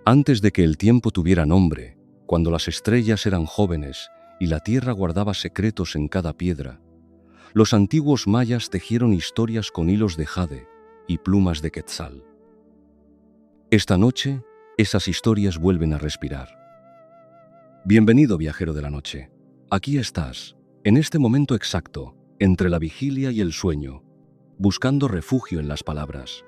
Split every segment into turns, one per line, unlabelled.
Antes de que el tiempo tuviera nombre, cuando las estrellas eran jóvenes y la tierra guardaba secretos en cada piedra, los antiguos mayas tejieron historias con hilos de jade y plumas de quetzal. Esta noche, esas historias vuelven a respirar. Bienvenido, viajero de la noche. Aquí estás, en este momento exacto, entre la vigilia y el sueño, buscando refugio en las palabras.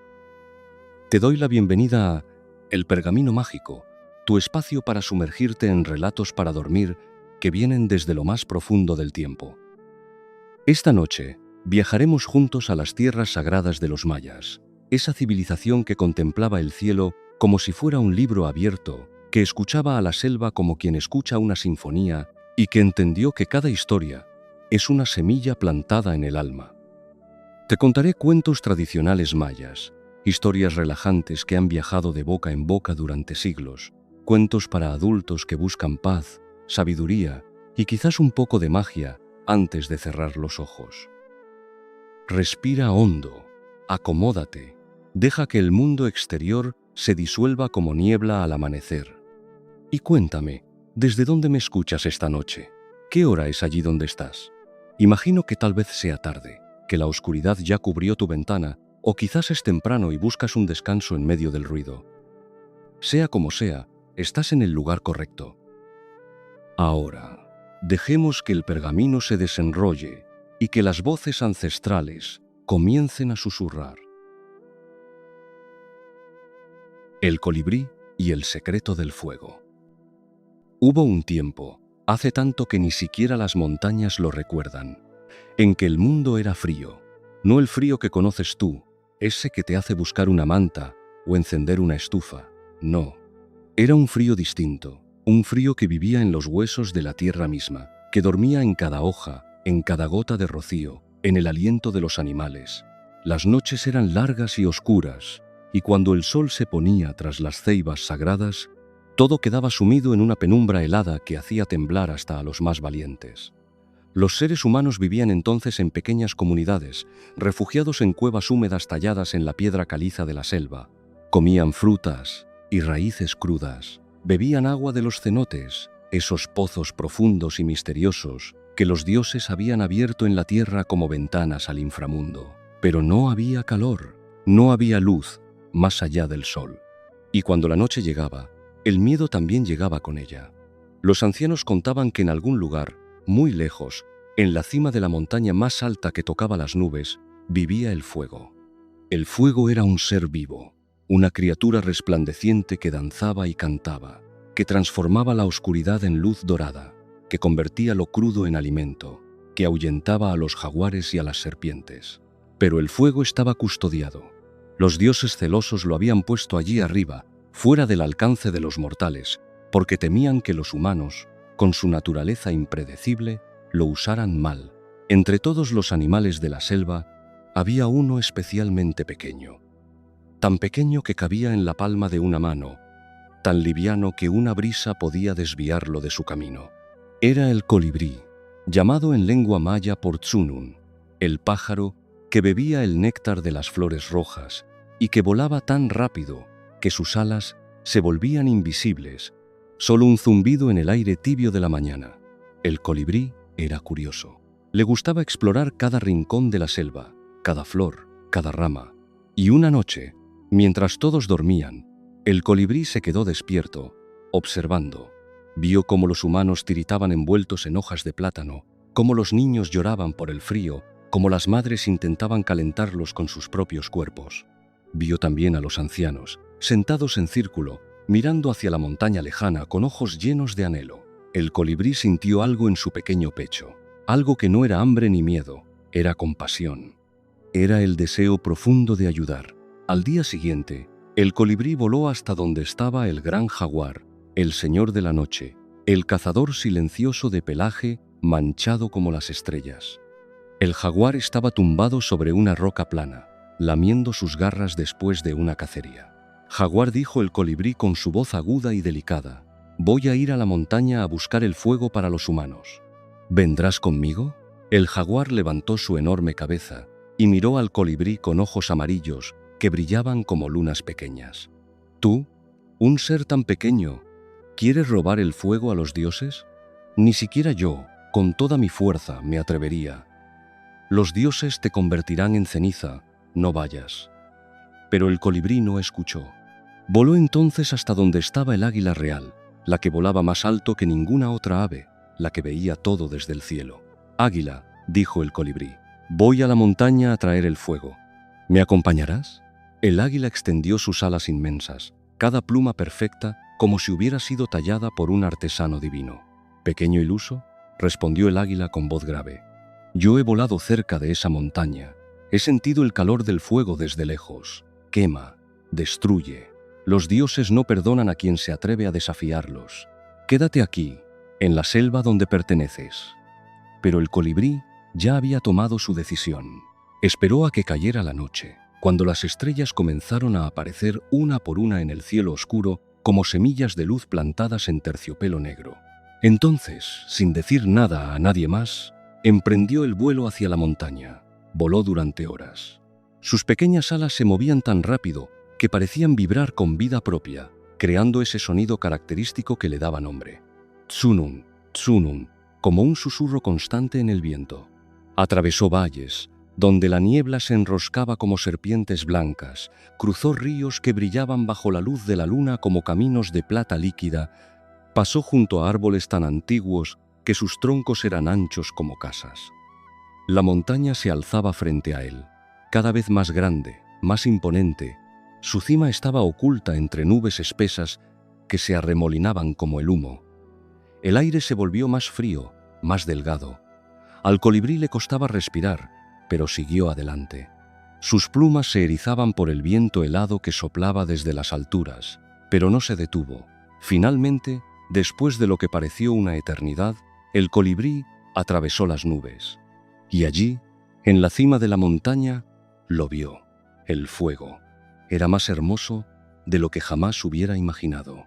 Te doy la bienvenida a El Pergamino Mágico, tu espacio para sumergirte en relatos para dormir que vienen desde lo más profundo del tiempo. Esta noche viajaremos juntos a las tierras sagradas de los mayas, esa civilización que contemplaba el cielo como si fuera un libro abierto, que escuchaba a la selva como quien escucha una sinfonía y que entendió que cada historia es una semilla plantada en el alma. Te contaré cuentos tradicionales mayas, historias relajantes que han viajado de boca en boca durante siglos, cuentos para adultos que buscan paz, sabiduría y quizás un poco de magia antes de cerrar los ojos. Respira hondo, acomódate, deja que el mundo exterior se disuelva como niebla al amanecer. Y cuéntame, ¿desde dónde me escuchas esta noche? ¿Qué hora es allí donde estás? Imagino que tal vez sea tarde, que la oscuridad ya cubrió tu ventana, o quizás es temprano y buscas un descanso en medio del ruido. Sea como sea, estás en el lugar correcto. Ahora, dejemos que el pergamino se desenrolle y que las voces ancestrales comiencen a susurrar. El colibrí y el secreto del fuego. Hubo un tiempo, hace tanto que ni siquiera las montañas lo recuerdan, en que el mundo era frío, no el frío que conoces tú, ese que te hace buscar una manta o encender una estufa, no. Era un frío distinto, un frío que vivía en los huesos de la tierra misma, que dormía en cada hoja, en cada gota de rocío, en el aliento de los animales. Las noches eran largas y oscuras, y cuando el sol se ponía tras las ceibas sagradas, todo quedaba sumido en una penumbra helada que hacía temblar hasta a los más valientes. Los seres humanos vivían entonces en pequeñas comunidades, refugiados en cuevas húmedas talladas en la piedra caliza de la selva. Comían frutas y raíces crudas, bebían agua de los cenotes, esos pozos profundos y misteriosos que los dioses habían abierto en la tierra como ventanas al inframundo. Pero no había calor, no había luz más allá del sol. Y cuando la noche llegaba, el miedo también llegaba con ella. Los ancianos contaban que en algún lugar, muy lejos, en la cima de la montaña más alta que tocaba las nubes, vivía el fuego. El fuego era un ser vivo, una criatura resplandeciente que danzaba y cantaba, que transformaba la oscuridad en luz dorada, que convertía lo crudo en alimento, que ahuyentaba a los jaguares y a las serpientes. Pero el fuego estaba custodiado. Los dioses celosos lo habían puesto allí arriba, fuera del alcance de los mortales, porque temían que los humanos, con su naturaleza impredecible, lo usaran mal. Entre todos los animales de la selva, había uno especialmente pequeño. Tan pequeño que cabía en la palma de una mano, tan liviano que una brisa podía desviarlo de su camino. Era el colibrí, llamado en lengua maya por Tsunun, el pájaro que bebía el néctar de las flores rojas y que volaba tan rápido que sus alas se volvían invisibles, solo un zumbido en el aire tibio de la mañana. El colibrí era curioso. Le gustaba explorar cada rincón de la selva, cada flor, cada rama. Y una noche, mientras todos dormían, el colibrí se quedó despierto, observando. Vio cómo los humanos tiritaban envueltos en hojas de plátano, cómo los niños lloraban por el frío, cómo las madres intentaban calentarlos con sus propios cuerpos. Vio también a los ancianos, sentados en círculo, mirando hacia la montaña lejana con ojos llenos de anhelo. El colibrí sintió algo en su pequeño pecho, algo que no era hambre ni miedo, era compasión. Era el deseo profundo de ayudar. Al día siguiente, el colibrí voló hasta donde estaba el gran jaguar, el señor de la noche, el cazador silencioso de pelaje manchado como las estrellas. El jaguar estaba tumbado sobre una roca plana, lamiendo sus garras después de una cacería. Jaguar, dijo el colibrí con su voz aguda y delicada, voy a ir a la montaña a buscar el fuego para los humanos. ¿Vendrás conmigo? El jaguar levantó su enorme cabeza y miró al colibrí con ojos amarillos que brillaban como lunas pequeñas. ¿Tú? ¿Un ser tan pequeño quiere robar el fuego a los dioses? Ni siquiera yo, con toda mi fuerza, me atrevería. Los dioses te convertirán en ceniza, no vayas. Pero el colibrí no escuchó. Voló entonces hasta donde estaba el águila real, la que volaba más alto que ninguna otra ave, la que veía todo desde el cielo. «Águila», dijo el colibrí, «voy a la montaña a traer el fuego. ¿Me acompañarás?» El águila extendió sus alas inmensas, cada pluma perfecta, como si hubiera sido tallada por un artesano divino. «Pequeño iluso», respondió el águila con voz grave, «yo he volado cerca de esa montaña, he sentido el calor del fuego desde lejos, quema, destruye. Los dioses no perdonan a quien se atreve a desafiarlos. Quédate aquí, en la selva donde perteneces». Pero el colibrí ya había tomado su decisión. Esperó a que cayera la noche, cuando las estrellas comenzaron a aparecer una por una en el cielo oscuro como semillas de luz plantadas en terciopelo negro. Entonces, sin decir nada a nadie más, emprendió el vuelo hacia la montaña. Voló durante horas. Sus pequeñas alas se movían tan rápido que parecían vibrar con vida propia, creando ese sonido característico que le daba nombre. Tsunun, tsunun, como un susurro constante en el viento. Atravesó valles, donde la niebla se enroscaba como serpientes blancas, cruzó ríos que brillaban bajo la luz de la luna como caminos de plata líquida, pasó junto a árboles tan antiguos que sus troncos eran anchos como casas. La montaña se alzaba frente a él, cada vez más grande, más imponente. Su cima estaba oculta entre nubes espesas que se arremolinaban como el humo. El aire se volvió más frío, más delgado. Al colibrí le costaba respirar, pero siguió adelante. Sus plumas se erizaban por el viento helado que soplaba desde las alturas, pero no se detuvo. Finalmente, después de lo que pareció una eternidad, el colibrí atravesó las nubes. Y allí, en la cima de la montaña, lo vio, el fuego. Era más hermoso de lo que jamás hubiera imaginado.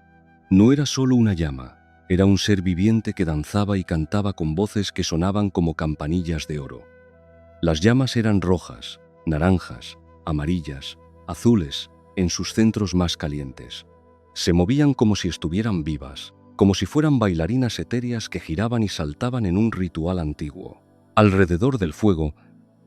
No era solo una llama, era un ser viviente que danzaba y cantaba con voces que sonaban como campanillas de oro. Las llamas eran rojas, naranjas, amarillas, azules, en sus centros más calientes. Se movían como si estuvieran vivas, como si fueran bailarinas etéreas que giraban y saltaban en un ritual antiguo. Alrededor del fuego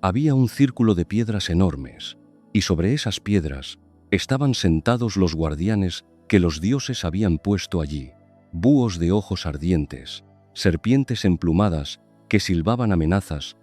había un círculo de piedras enormes, y sobre esas piedras estaban sentados los guardianes que los dioses habían puesto allí, búhos de ojos ardientes, serpientes emplumadas que silbaban amenazas,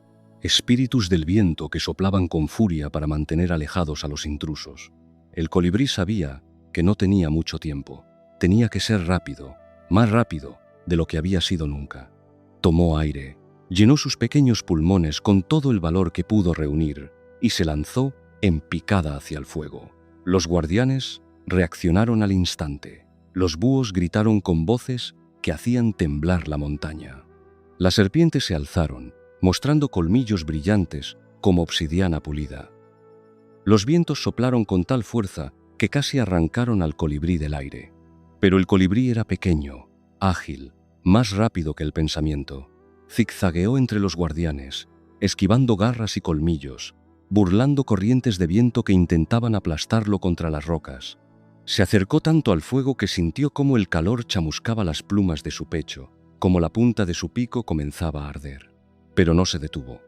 espíritus del viento que soplaban con furia para mantener alejados a los intrusos. El colibrí sabía que no tenía mucho tiempo. Tenía que ser rápido, más rápido de lo que había sido nunca. Tomó aire, llenó sus pequeños pulmones con todo el valor que pudo reunir y se lanzó en picada hacia el fuego. Los guardianes reaccionaron al instante. Los búhos gritaron con voces que hacían temblar la montaña. Las serpientes se alzaron, mostrando colmillos brillantes como obsidiana pulida. Los vientos soplaron con tal fuerza que casi arrancaron al colibrí del aire. Pero el colibrí era pequeño, ágil, más rápido que el pensamiento. Zigzagueó entre los guardianes, esquivando garras y colmillos, burlando corrientes de viento que intentaban aplastarlo contra las rocas. Se acercó tanto al fuego que sintió cómo el calor chamuscaba las plumas de su pecho, como la punta de su pico comenzaba a arder. Pero no se detuvo.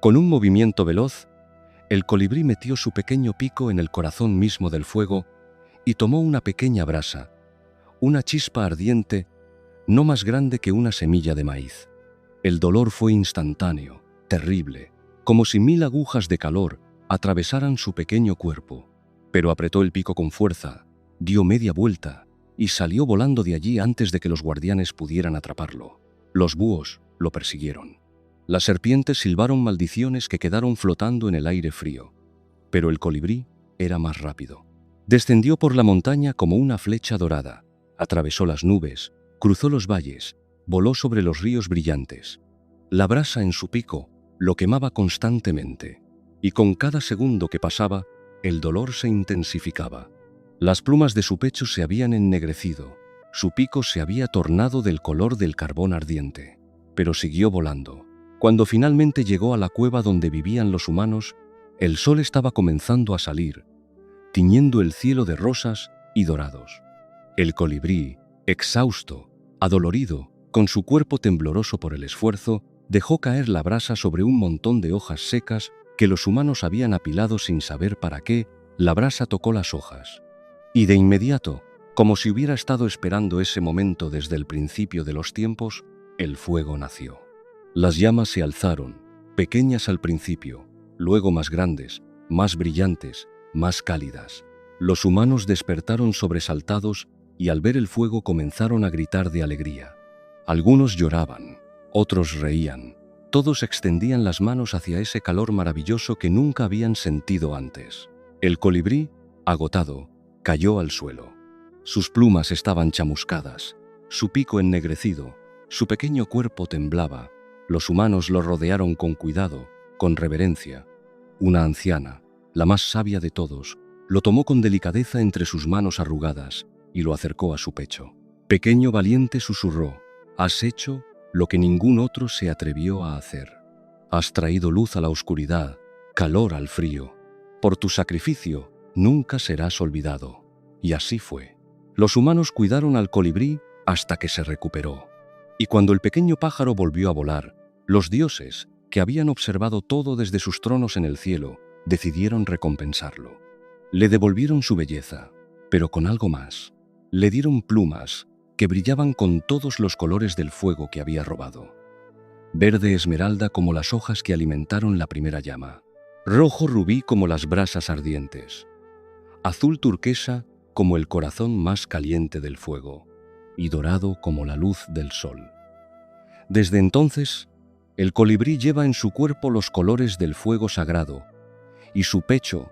Con un movimiento veloz, el colibrí metió su pequeño pico en el corazón mismo del fuego y tomó una pequeña brasa, una chispa ardiente, no más grande que una semilla de maíz. El dolor fue instantáneo, terrible, como si 1000 agujas de calor atravesaran su pequeño cuerpo. Pero apretó el pico con fuerza, dio media vuelta y salió volando de allí antes de que los guardianes pudieran atraparlo. Los búhos lo persiguieron. Las serpientes silbaron maldiciones que quedaron flotando en el aire frío. Pero el colibrí era más rápido. Descendió por la montaña como una flecha dorada, atravesó las nubes, cruzó los valles, voló sobre los ríos brillantes. La brasa en su pico lo quemaba constantemente, y con cada segundo que pasaba, el dolor se intensificaba. Las plumas de su pecho se habían ennegrecido, su pico se había tornado del color del carbón ardiente, pero siguió volando. Cuando finalmente llegó a la cueva donde vivían los humanos, el sol estaba comenzando a salir, tiñendo el cielo de rosas y dorados. El colibrí, exhausto, adolorido, con su cuerpo tembloroso por el esfuerzo, dejó caer la brasa sobre un montón de hojas secas que los humanos habían apilado sin saber para qué. La brasa tocó las hojas. Y de inmediato, como si hubiera estado esperando ese momento desde el principio de los tiempos, el fuego nació. Las llamas se alzaron, pequeñas al principio, luego más grandes, más brillantes, más cálidas. Los humanos despertaron sobresaltados y al ver el fuego comenzaron a gritar de alegría. Algunos lloraban, otros reían, todos extendían las manos hacia ese calor maravilloso que nunca habían sentido antes. El colibrí, agotado, cayó al suelo. Sus plumas estaban chamuscadas, su pico ennegrecido, su pequeño cuerpo temblaba. Los humanos lo rodearon con cuidado, con reverencia. Una anciana, la más sabia de todos, lo tomó con delicadeza entre sus manos arrugadas y lo acercó a su pecho. Pequeño valiente, susurró, has hecho lo que ningún otro se atrevió a hacer. Has traído luz a la oscuridad, calor al frío. Por tu sacrificio nunca serás olvidado. Y así fue. Los humanos cuidaron al colibrí hasta que se recuperó. Y cuando el pequeño pájaro volvió a volar, los dioses, que habían observado todo desde sus tronos en el cielo, decidieron recompensarlo. Le devolvieron su belleza, pero con algo más. Le dieron plumas que brillaban con todos los colores del fuego que había robado. Verde esmeralda como las hojas que alimentaron la primera llama. Rojo rubí como las brasas ardientes. Azul turquesa como el corazón más caliente del fuego. Y dorado como la luz del sol. Desde entonces, el colibrí lleva en su cuerpo los colores del fuego sagrado, y su pecho,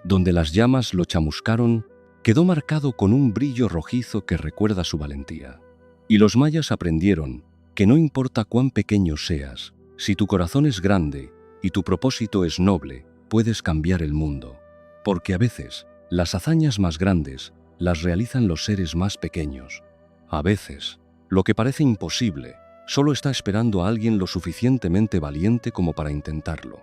donde las llamas lo chamuscaron, quedó marcado con un brillo rojizo que recuerda su valentía. Y los mayas aprendieron que no importa cuán pequeño seas, si tu corazón es grande y tu propósito es noble, puedes cambiar el mundo. Porque a veces, las hazañas más grandes las realizan los seres más pequeños. A veces, lo que parece imposible solo está esperando a alguien lo suficientemente valiente como para intentarlo.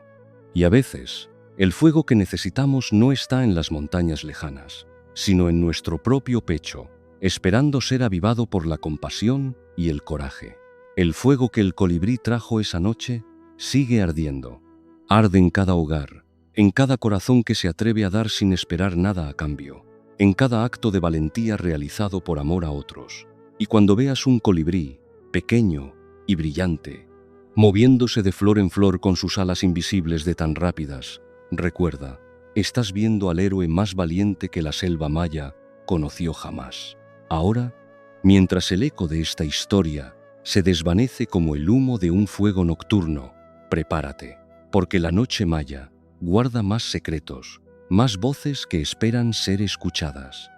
Y a veces, el fuego que necesitamos no está en las montañas lejanas, sino en nuestro propio pecho, esperando ser avivado por la compasión y el coraje. El fuego que el colibrí trajo esa noche sigue ardiendo. Arde en cada hogar, en cada corazón que se atreve a dar sin esperar nada a cambio, en cada acto de valentía realizado por amor a otros. Y cuando veas un colibrí, pequeño y brillante, moviéndose de flor en flor con sus alas invisibles de tan rápidas, recuerda, estás viendo al héroe más valiente que la selva maya conoció jamás. Ahora, mientras el eco de esta historia se desvanece como el humo de un fuego nocturno, prepárate, porque la noche maya guarda más secretos, más voces que esperan ser escuchadas.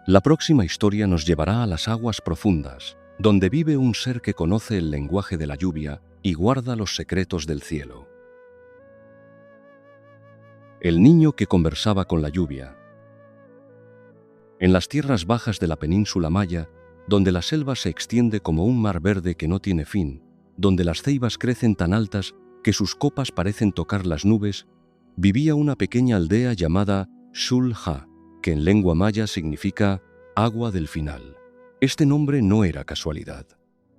La próxima historia nos llevará a las aguas profundas, donde vive un ser que conoce el lenguaje de la lluvia y guarda los secretos del cielo. El niño que conversaba con la lluvia. En las tierras bajas de la península maya, donde la selva se extiende como un mar verde que no tiene fin, donde las ceibas crecen tan altas que sus copas parecen tocar las nubes, vivía una pequeña aldea llamada Xul-Ha, que en lengua maya significa agua del final. Este nombre no era casualidad.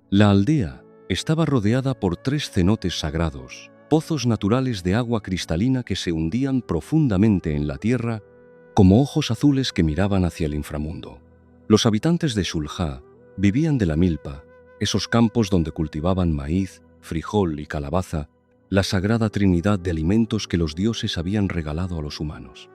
La aldea estaba rodeada por 3 cenotes sagrados, pozos naturales de agua cristalina que se hundían profundamente en la tierra como ojos azules que miraban hacia el inframundo. Los habitantes de Xul-Ha vivían de la milpa, esos campos donde cultivaban maíz, frijol y calabaza, la sagrada trinidad de alimentos que los dioses habían regalado a los humanos.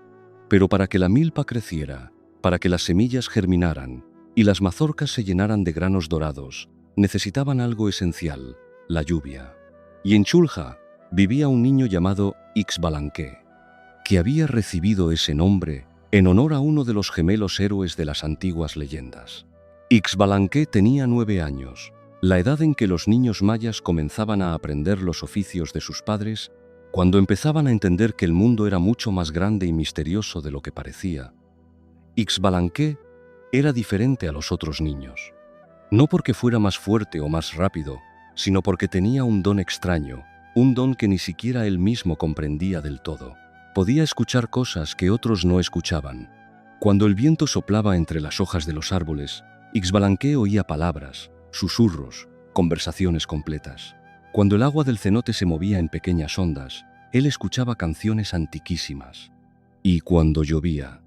Pero para que la milpa creciera, para que las semillas germinaran y las mazorcas se llenaran de granos dorados, necesitaban algo esencial, la lluvia. Y en Xul-Ha vivía un niño llamado Ixbalanque, que había recibido ese nombre en honor a uno de los gemelos héroes de las antiguas leyendas. Ixbalanque tenía 9 años, la edad en que los niños mayas comenzaban a aprender los oficios de sus padres, cuando empezaban a entender que el mundo era mucho más grande y misterioso de lo que parecía. Ixbalanque era diferente a los otros niños, no porque fuera más fuerte o más rápido, sino porque tenía un don extraño, un don que ni siquiera él mismo comprendía del todo. Podía escuchar cosas que otros no escuchaban, Cuando el viento soplaba entre las hojas de los árboles, Ixbalanque oía palabras, susurros, conversaciones completas. Cuando el agua del cenote se movía en pequeñas ondas, él escuchaba canciones antiquísimas. Y cuando llovía,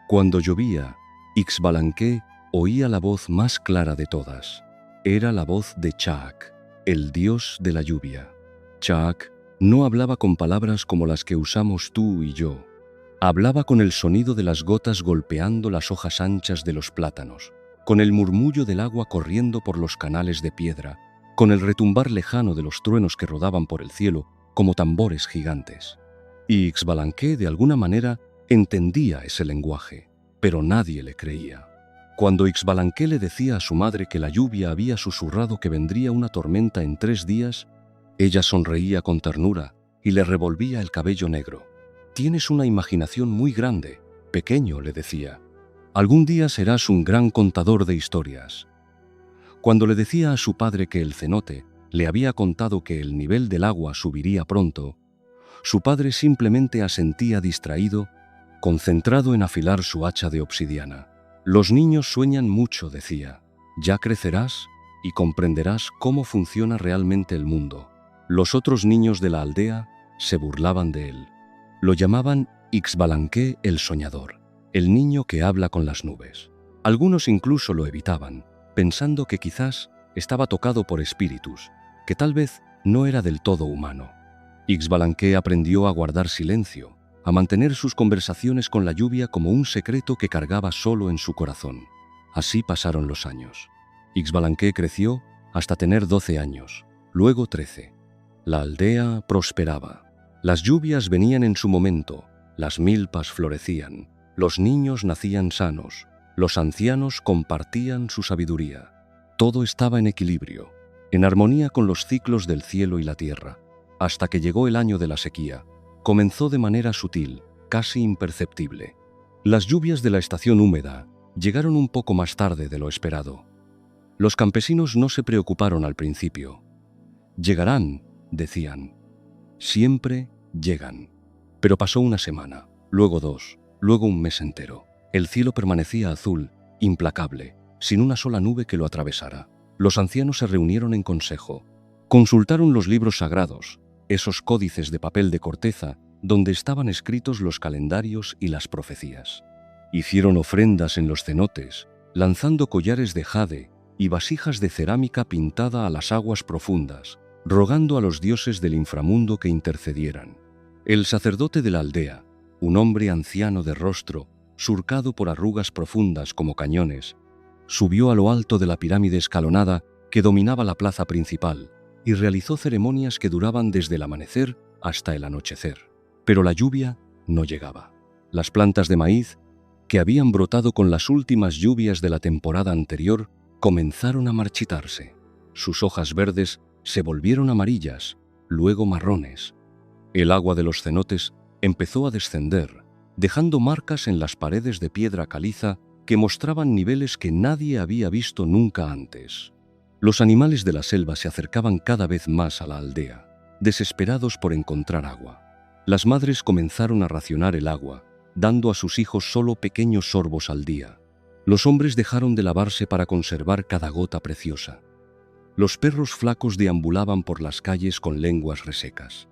cuando llovía, Ixbalanque oía la voz más clara de todas. Era la voz de Chaak, el dios de la lluvia. Chaak no hablaba con palabras como las que usamos tú y yo. Hablaba con el sonido de las gotas golpeando las hojas anchas de los plátanos, con el murmullo del agua corriendo por los canales de piedra, con el retumbar lejano de los truenos que rodaban por el cielo como tambores gigantes. Y Ixbalanque, de alguna manera, entendía ese lenguaje, pero nadie le creía. Cuando Ixbalanque le decía a su madre que la lluvia había susurrado que vendría una tormenta en 3 días, ella sonreía con ternura y le revolvía el cabello negro. «Tienes una imaginación muy grande, pequeño», le decía. «Algún día serás un gran contador de historias». Cuando le decía a su padre que el cenote le había contado que el nivel del agua subiría pronto, su padre simplemente asentía distraído, concentrado en afilar su hacha de obsidiana. «Los niños sueñan mucho», decía. «Ya crecerás y comprenderás cómo funciona realmente el mundo». Los otros niños de la aldea se burlaban de él. Lo llamaban Ixbalanque el soñador, el niño que habla con las nubes. Algunos incluso lo evitaban, pensando que quizás estaba tocado por espíritus, que tal vez no era del todo humano. Ixbalanque aprendió a guardar silencio, a mantener sus conversaciones con la lluvia como un secreto que cargaba solo en su corazón. Así pasaron los años. Ixbalanque creció hasta tener 12 años, luego 13. La aldea prosperaba. Las lluvias venían en su momento, las milpas florecían, los niños nacían sanos, los ancianos compartían su sabiduría. Todo estaba en equilibrio, en armonía con los ciclos del cielo y la tierra, hasta que llegó el año de la sequía. Comenzó de manera sutil, casi imperceptible. Las lluvias de la estación húmeda llegaron un poco más tarde de lo esperado. Los campesinos no se preocuparon al principio. «Llegarán», decían. «Siempre llegan». Pero pasó una semana, luego 2, luego un mes entero. El cielo permanecía azul, implacable, sin una sola nube que lo atravesara. Los ancianos se reunieron en consejo. Consultaron los libros sagrados, esos códices de papel de corteza donde estaban escritos los calendarios y las profecías. Hicieron ofrendas en los cenotes, lanzando collares de jade y vasijas de cerámica pintada a las aguas profundas, rogando a los dioses del inframundo que intercedieran. El sacerdote de la aldea, un hombre anciano de rostro, surcado por arrugas profundas como cañones, subió a lo alto de la pirámide escalonada que dominaba la plaza principal y realizó ceremonias que duraban desde el amanecer hasta el anochecer. Pero la lluvia no llegaba. Las plantas de maíz, que habían brotado con las últimas lluvias de la temporada anterior, comenzaron a marchitarse. Sus hojas verdes se volvieron amarillas, luego marrones. El agua de los cenotes empezó a descender, dejando marcas en las paredes de piedra caliza que mostraban niveles que nadie había visto nunca antes. Los animales de la selva se acercaban cada vez más a la aldea, desesperados por encontrar agua. Las madres comenzaron a racionar el agua, dando a sus hijos solo pequeños sorbos al día. Los hombres dejaron de lavarse para conservar cada gota preciosa. Los perros flacos deambulaban por las calles con lenguas resecas.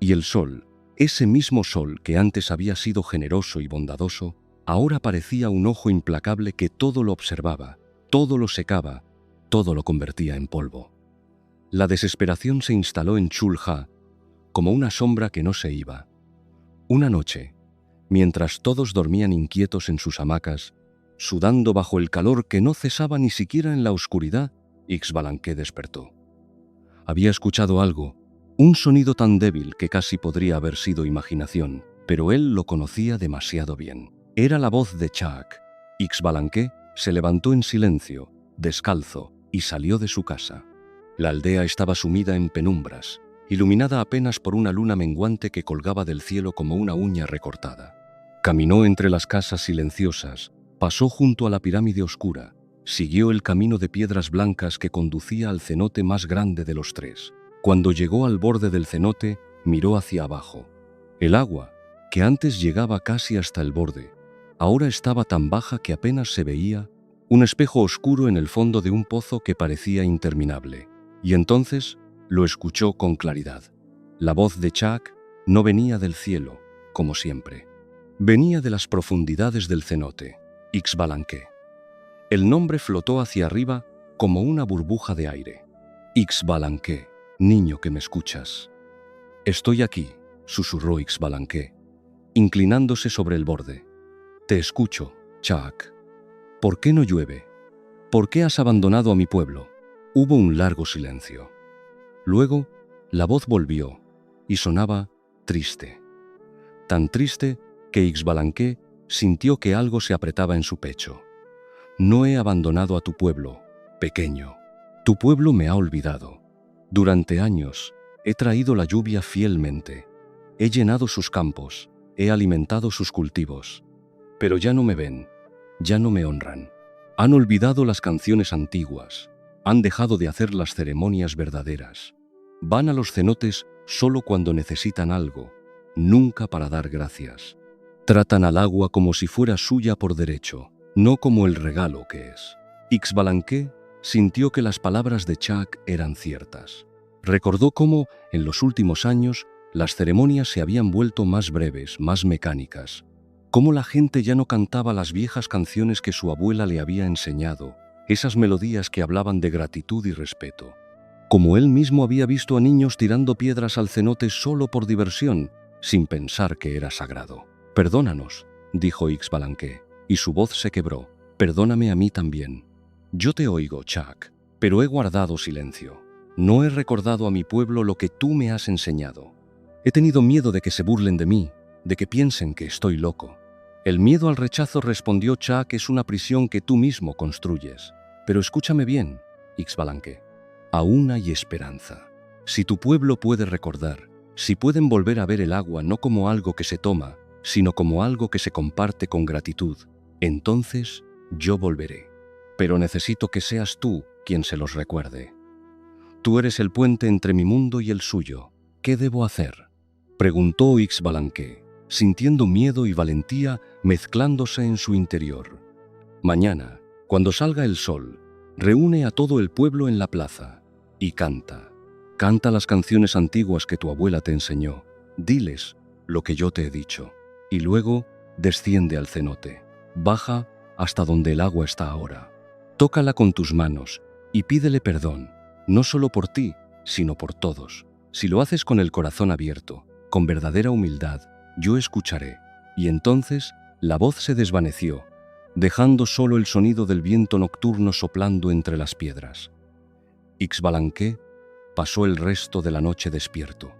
Y el sol, ese mismo sol que antes había sido generoso y bondadoso, ahora parecía un ojo implacable que todo lo observaba, todo lo secaba, todo lo convertía en polvo. La desesperación se instaló en Chulha como una sombra que no se iba. Una noche, mientras todos dormían inquietos en sus hamacas, sudando bajo el calor que no cesaba ni siquiera en la oscuridad, Ixbalanque despertó. Había escuchado algo, un sonido tan débil que casi podría haber sido imaginación, pero él lo conocía demasiado bien. Era la voz de Chaak. Ixbalanque se levantó en silencio, descalzo, y salió de su casa. La aldea estaba sumida en penumbras, iluminada apenas por una luna menguante que colgaba del cielo como una uña recortada. Caminó entre las casas silenciosas, pasó junto a la pirámide oscura, siguió el camino de piedras blancas que conducía al cenote más grande de los 3. Cuando llegó al borde del cenote, miró hacia abajo. El agua, que antes llegaba casi hasta el borde, Ahora estaba tan baja que apenas se veía, un espejo oscuro en el fondo de un pozo que parecía interminable. Y entonces lo escuchó con claridad. La voz de Chaak no venía del cielo, como siempre. Venía de las profundidades del cenote, Ixbalanque. El nombre flotó hacia arriba como una burbuja de aire. Ixbalanque, niño que me escuchas. Estoy aquí, susurró Ixbalanque, inclinándose sobre el borde. Te escucho, Chaak. ¿Por qué no llueve? ¿Por qué has abandonado a mi pueblo? Hubo un largo silencio. Luego, la voz volvió y sonaba triste. Tan triste que Ixbalanque sintió que algo se apretaba en su pecho. No he abandonado a tu pueblo, pequeño. Tu pueblo me ha olvidado. Durante años he traído la lluvia fielmente. He llenado sus campos, he alimentado sus cultivos. Pero ya no me ven, ya no me honran. Han olvidado las canciones antiguas, han dejado de hacer las ceremonias verdaderas. Van a los cenotes solo cuando necesitan algo, nunca para dar gracias. Tratan al agua como si fuera suya por derecho, no como el regalo que es. Ixbalanque sintió que las palabras de Chaak eran ciertas. Recordó cómo, en los últimos años, las ceremonias se habían vuelto más breves, más mecánicas. Cómo la gente ya no cantaba las viejas canciones que su abuela le había enseñado, esas melodías que hablaban de gratitud y respeto. Como él mismo había visto a niños tirando piedras al cenote solo por diversión, sin pensar que era sagrado. «Perdónanos», dijo Ixbalanque, y su voz se quebró. «Perdóname a mí también. Yo te oigo, Chaak, pero he guardado silencio. No he recordado a mi pueblo lo que tú me has enseñado. He tenido miedo de que se burlen de mí, de que piensen que estoy loco». «El miedo al rechazo», respondió Chaak, «es una prisión que tú mismo construyes. Pero escúchame bien, Ixbalanque. Aún hay esperanza. Si tu pueblo puede recordar, si pueden volver a ver el agua no como algo que se toma, sino como algo que se comparte con gratitud, entonces yo volveré. Pero necesito que seas tú quien se los recuerde. Tú eres el puente entre mi mundo y el suyo. ¿Qué debo hacer?», preguntó Ixbalanque, sintiendo miedo y valentía mezclándose en su interior. «Mañana, cuando salga el sol, reúne a todo el pueblo en la plaza y canta. Canta las canciones antiguas que tu abuela te enseñó. Diles lo que yo te he dicho. Y luego desciende al cenote. Baja hasta donde el agua está ahora. Tócala con tus manos y pídele perdón, no solo por ti, sino por todos. Si lo haces con el corazón abierto, con verdadera humildad, yo escucharé». Y entonces la voz se desvaneció, dejando solo el sonido del viento nocturno soplando entre las piedras. Ixbalanque pasó el resto de la noche despierto,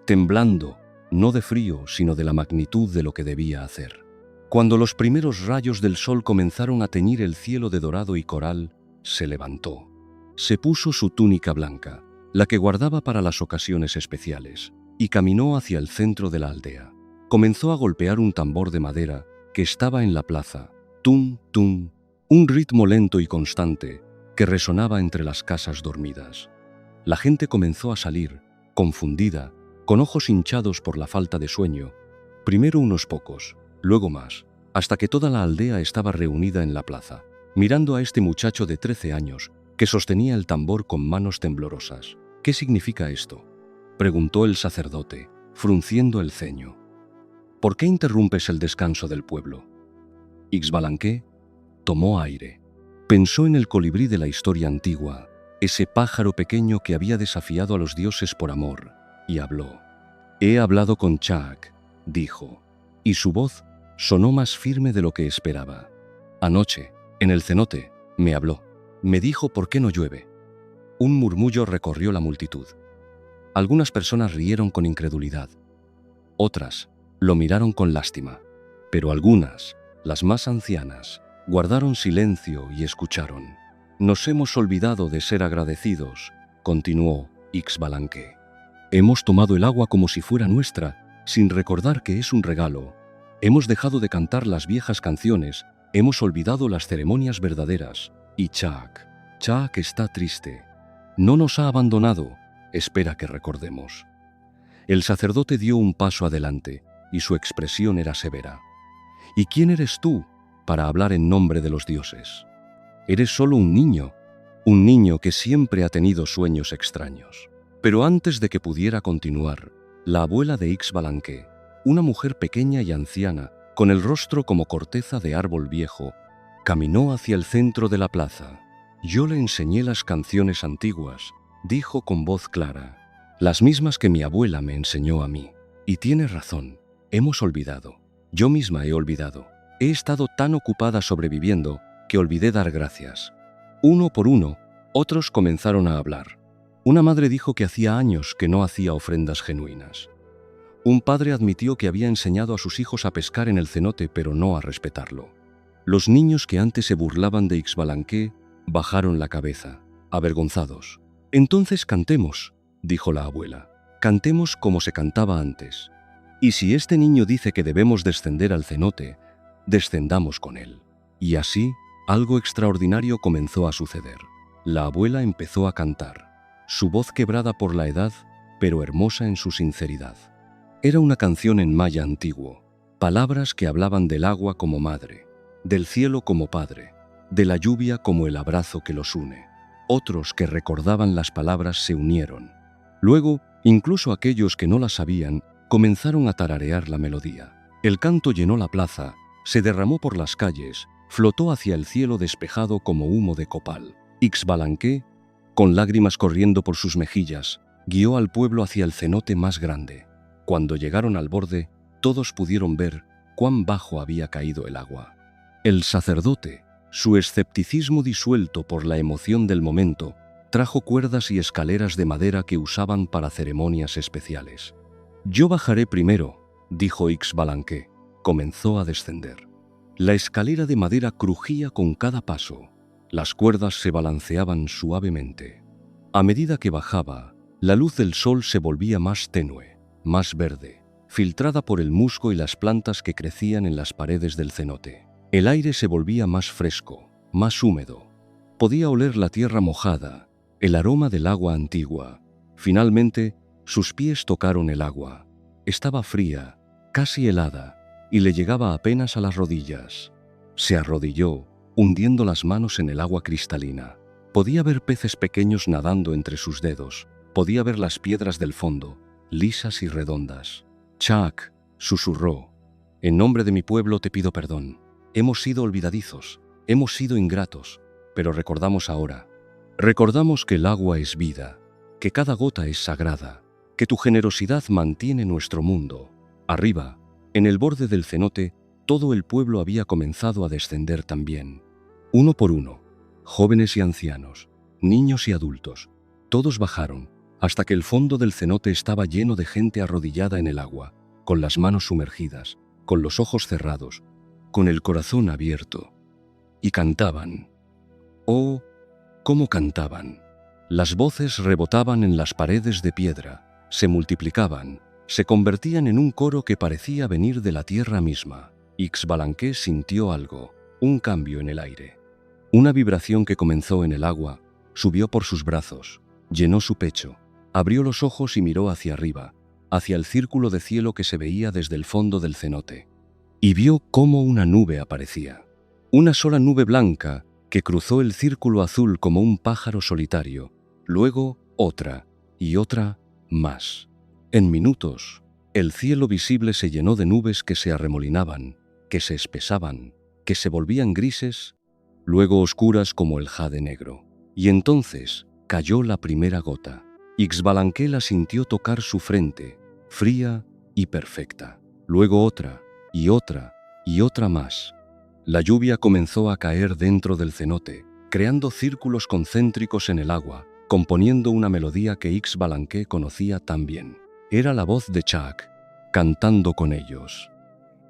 temblando, no de frío, sino de la magnitud de lo que debía hacer. Cuando los primeros rayos del sol comenzaron a teñir el cielo de dorado y coral, se levantó. Se puso su túnica blanca, la que guardaba para las ocasiones especiales, y caminó hacia el centro de la aldea. Comenzó a golpear un tambor de madera que estaba en la plaza. Tum, tum, un ritmo lento y constante que resonaba entre las casas dormidas. La gente comenzó a salir, confundida, con ojos hinchados por la falta de sueño. Primero unos pocos, luego más, hasta que toda la aldea estaba reunida en la plaza, mirando a este muchacho de 13 años que sostenía el tambor con manos temblorosas. «¿Qué significa esto?», preguntó el sacerdote, frunciendo el ceño. «¿Por qué interrumpes el descanso del pueblo?». Ixbalanque tomó aire. Pensó en el colibrí de la historia antigua, ese pájaro pequeño que había desafiado a los dioses por amor, y habló. «He hablado con Chaak», dijo, y su voz sonó más firme de lo que esperaba. «Anoche, en el cenote, me habló. Me dijo por qué no llueve». Un murmullo recorrió la multitud. Algunas personas rieron con incredulidad. Otras lo miraron con lástima. Pero algunas, las más ancianas, guardaron silencio y escucharon. «Nos hemos olvidado de ser agradecidos», continuó Ixbalanque. «Hemos tomado el agua como si fuera nuestra, sin recordar que es un regalo. Hemos dejado de cantar las viejas canciones, hemos olvidado las ceremonias verdaderas. Y Chaak está triste. No nos ha abandonado, espera que recordemos». El sacerdote dio un paso adelante, y su expresión era severa. ¿Y quién eres tú para hablar en nombre de los dioses? Eres solo un niño que siempre ha tenido sueños extraños. Pero antes de que pudiera continuar, la abuela de Ixbalanque, una mujer pequeña y anciana, con el rostro como corteza de árbol viejo, caminó hacia el centro de la plaza. Yo le enseñé las canciones antiguas, dijo con voz clara, las mismas que mi abuela me enseñó a mí. Y tiene razón, hemos olvidado. Yo misma he olvidado. He estado tan ocupada sobreviviendo que olvidé dar gracias. Uno por uno, otros comenzaron a hablar. Una madre dijo que hacía años que no hacía ofrendas genuinas. Un padre admitió que había enseñado a sus hijos a pescar en el cenote, pero no a respetarlo. Los niños que antes se burlaban de Ixbalanque bajaron la cabeza, avergonzados. Entonces cantemos, dijo la abuela. Cantemos como se cantaba antes. Y si este niño dice que debemos descender al cenote, descendamos con él. Y así, algo extraordinario comenzó a suceder. La abuela empezó a cantar, su voz quebrada por la edad, pero hermosa en su sinceridad. Era una canción en maya antiguo, palabras que hablaban del agua como madre, del cielo como padre, de la lluvia como el abrazo que los une. Otros que recordaban las palabras se unieron. Luego, incluso aquellos que no las sabían, comenzaron a tararear la melodía. El canto llenó la plaza, se derramó por las calles, flotó hacia el cielo despejado como humo de copal. Ixbalanque, con lágrimas corriendo por sus mejillas, guió al pueblo hacia el cenote más grande. Cuando llegaron al borde, todos pudieron ver cuán bajo había caído el agua. El sacerdote, su escepticismo disuelto por la emoción del momento, trajo cuerdas y escaleras de madera que usaban para ceremonias especiales. «Yo bajaré primero», dijo Ixbalanque. Comenzó a descender. La escalera de madera crujía con cada paso. Las cuerdas se balanceaban suavemente. A medida que bajaba, la luz del sol se volvía más tenue, más verde, filtrada por el musgo y las plantas que crecían en las paredes del cenote. El aire se volvía más fresco, más húmedo. Podía oler la tierra mojada, el aroma del agua antigua. Finalmente, sus pies tocaron el agua. Estaba fría, casi helada, y le llegaba apenas a las rodillas. Se arrodilló, hundiendo las manos en el agua cristalina. Podía ver peces pequeños nadando entre sus dedos. Podía ver las piedras del fondo, lisas y redondas. «Chac», susurró, «en nombre de mi pueblo te pido perdón. Hemos sido olvidadizos, hemos sido ingratos, pero recordamos ahora. Recordamos que el agua es vida, que cada gota es sagrada, que tu generosidad mantiene nuestro mundo». Arriba, en el borde del cenote, todo el pueblo había comenzado a descender también. Uno por uno, jóvenes y ancianos, niños y adultos, todos bajaron, hasta que el fondo del cenote estaba lleno de gente arrodillada en el agua, con las manos sumergidas, con los ojos cerrados, con el corazón abierto. Y cantaban. ¡Oh, cómo cantaban! Las voces rebotaban en las paredes de piedra, se multiplicaban, se convertían en un coro que parecía venir de la tierra misma. Ixbalanque sintió algo, un cambio en el aire. Una vibración que comenzó en el agua, subió por sus brazos, llenó su pecho, abrió los ojos y miró hacia arriba, hacia el círculo de cielo que se veía desde el fondo del cenote. Y vio cómo una nube aparecía. Una sola nube blanca que cruzó el círculo azul como un pájaro solitario, luego otra y otra más. En minutos, el cielo visible se llenó de nubes que se arremolinaban, que se espesaban, que se volvían grises, luego oscuras como el jade negro. Y entonces cayó la primera gota. Ixbalanque la sintió tocar su frente, fría y perfecta. Luego otra, y otra, y otra más. La lluvia comenzó a caer dentro del cenote, creando círculos concéntricos en el agua, componiendo una melodía que Ixbalanque conocía tan bien. Era la voz de Chac, cantando con ellos.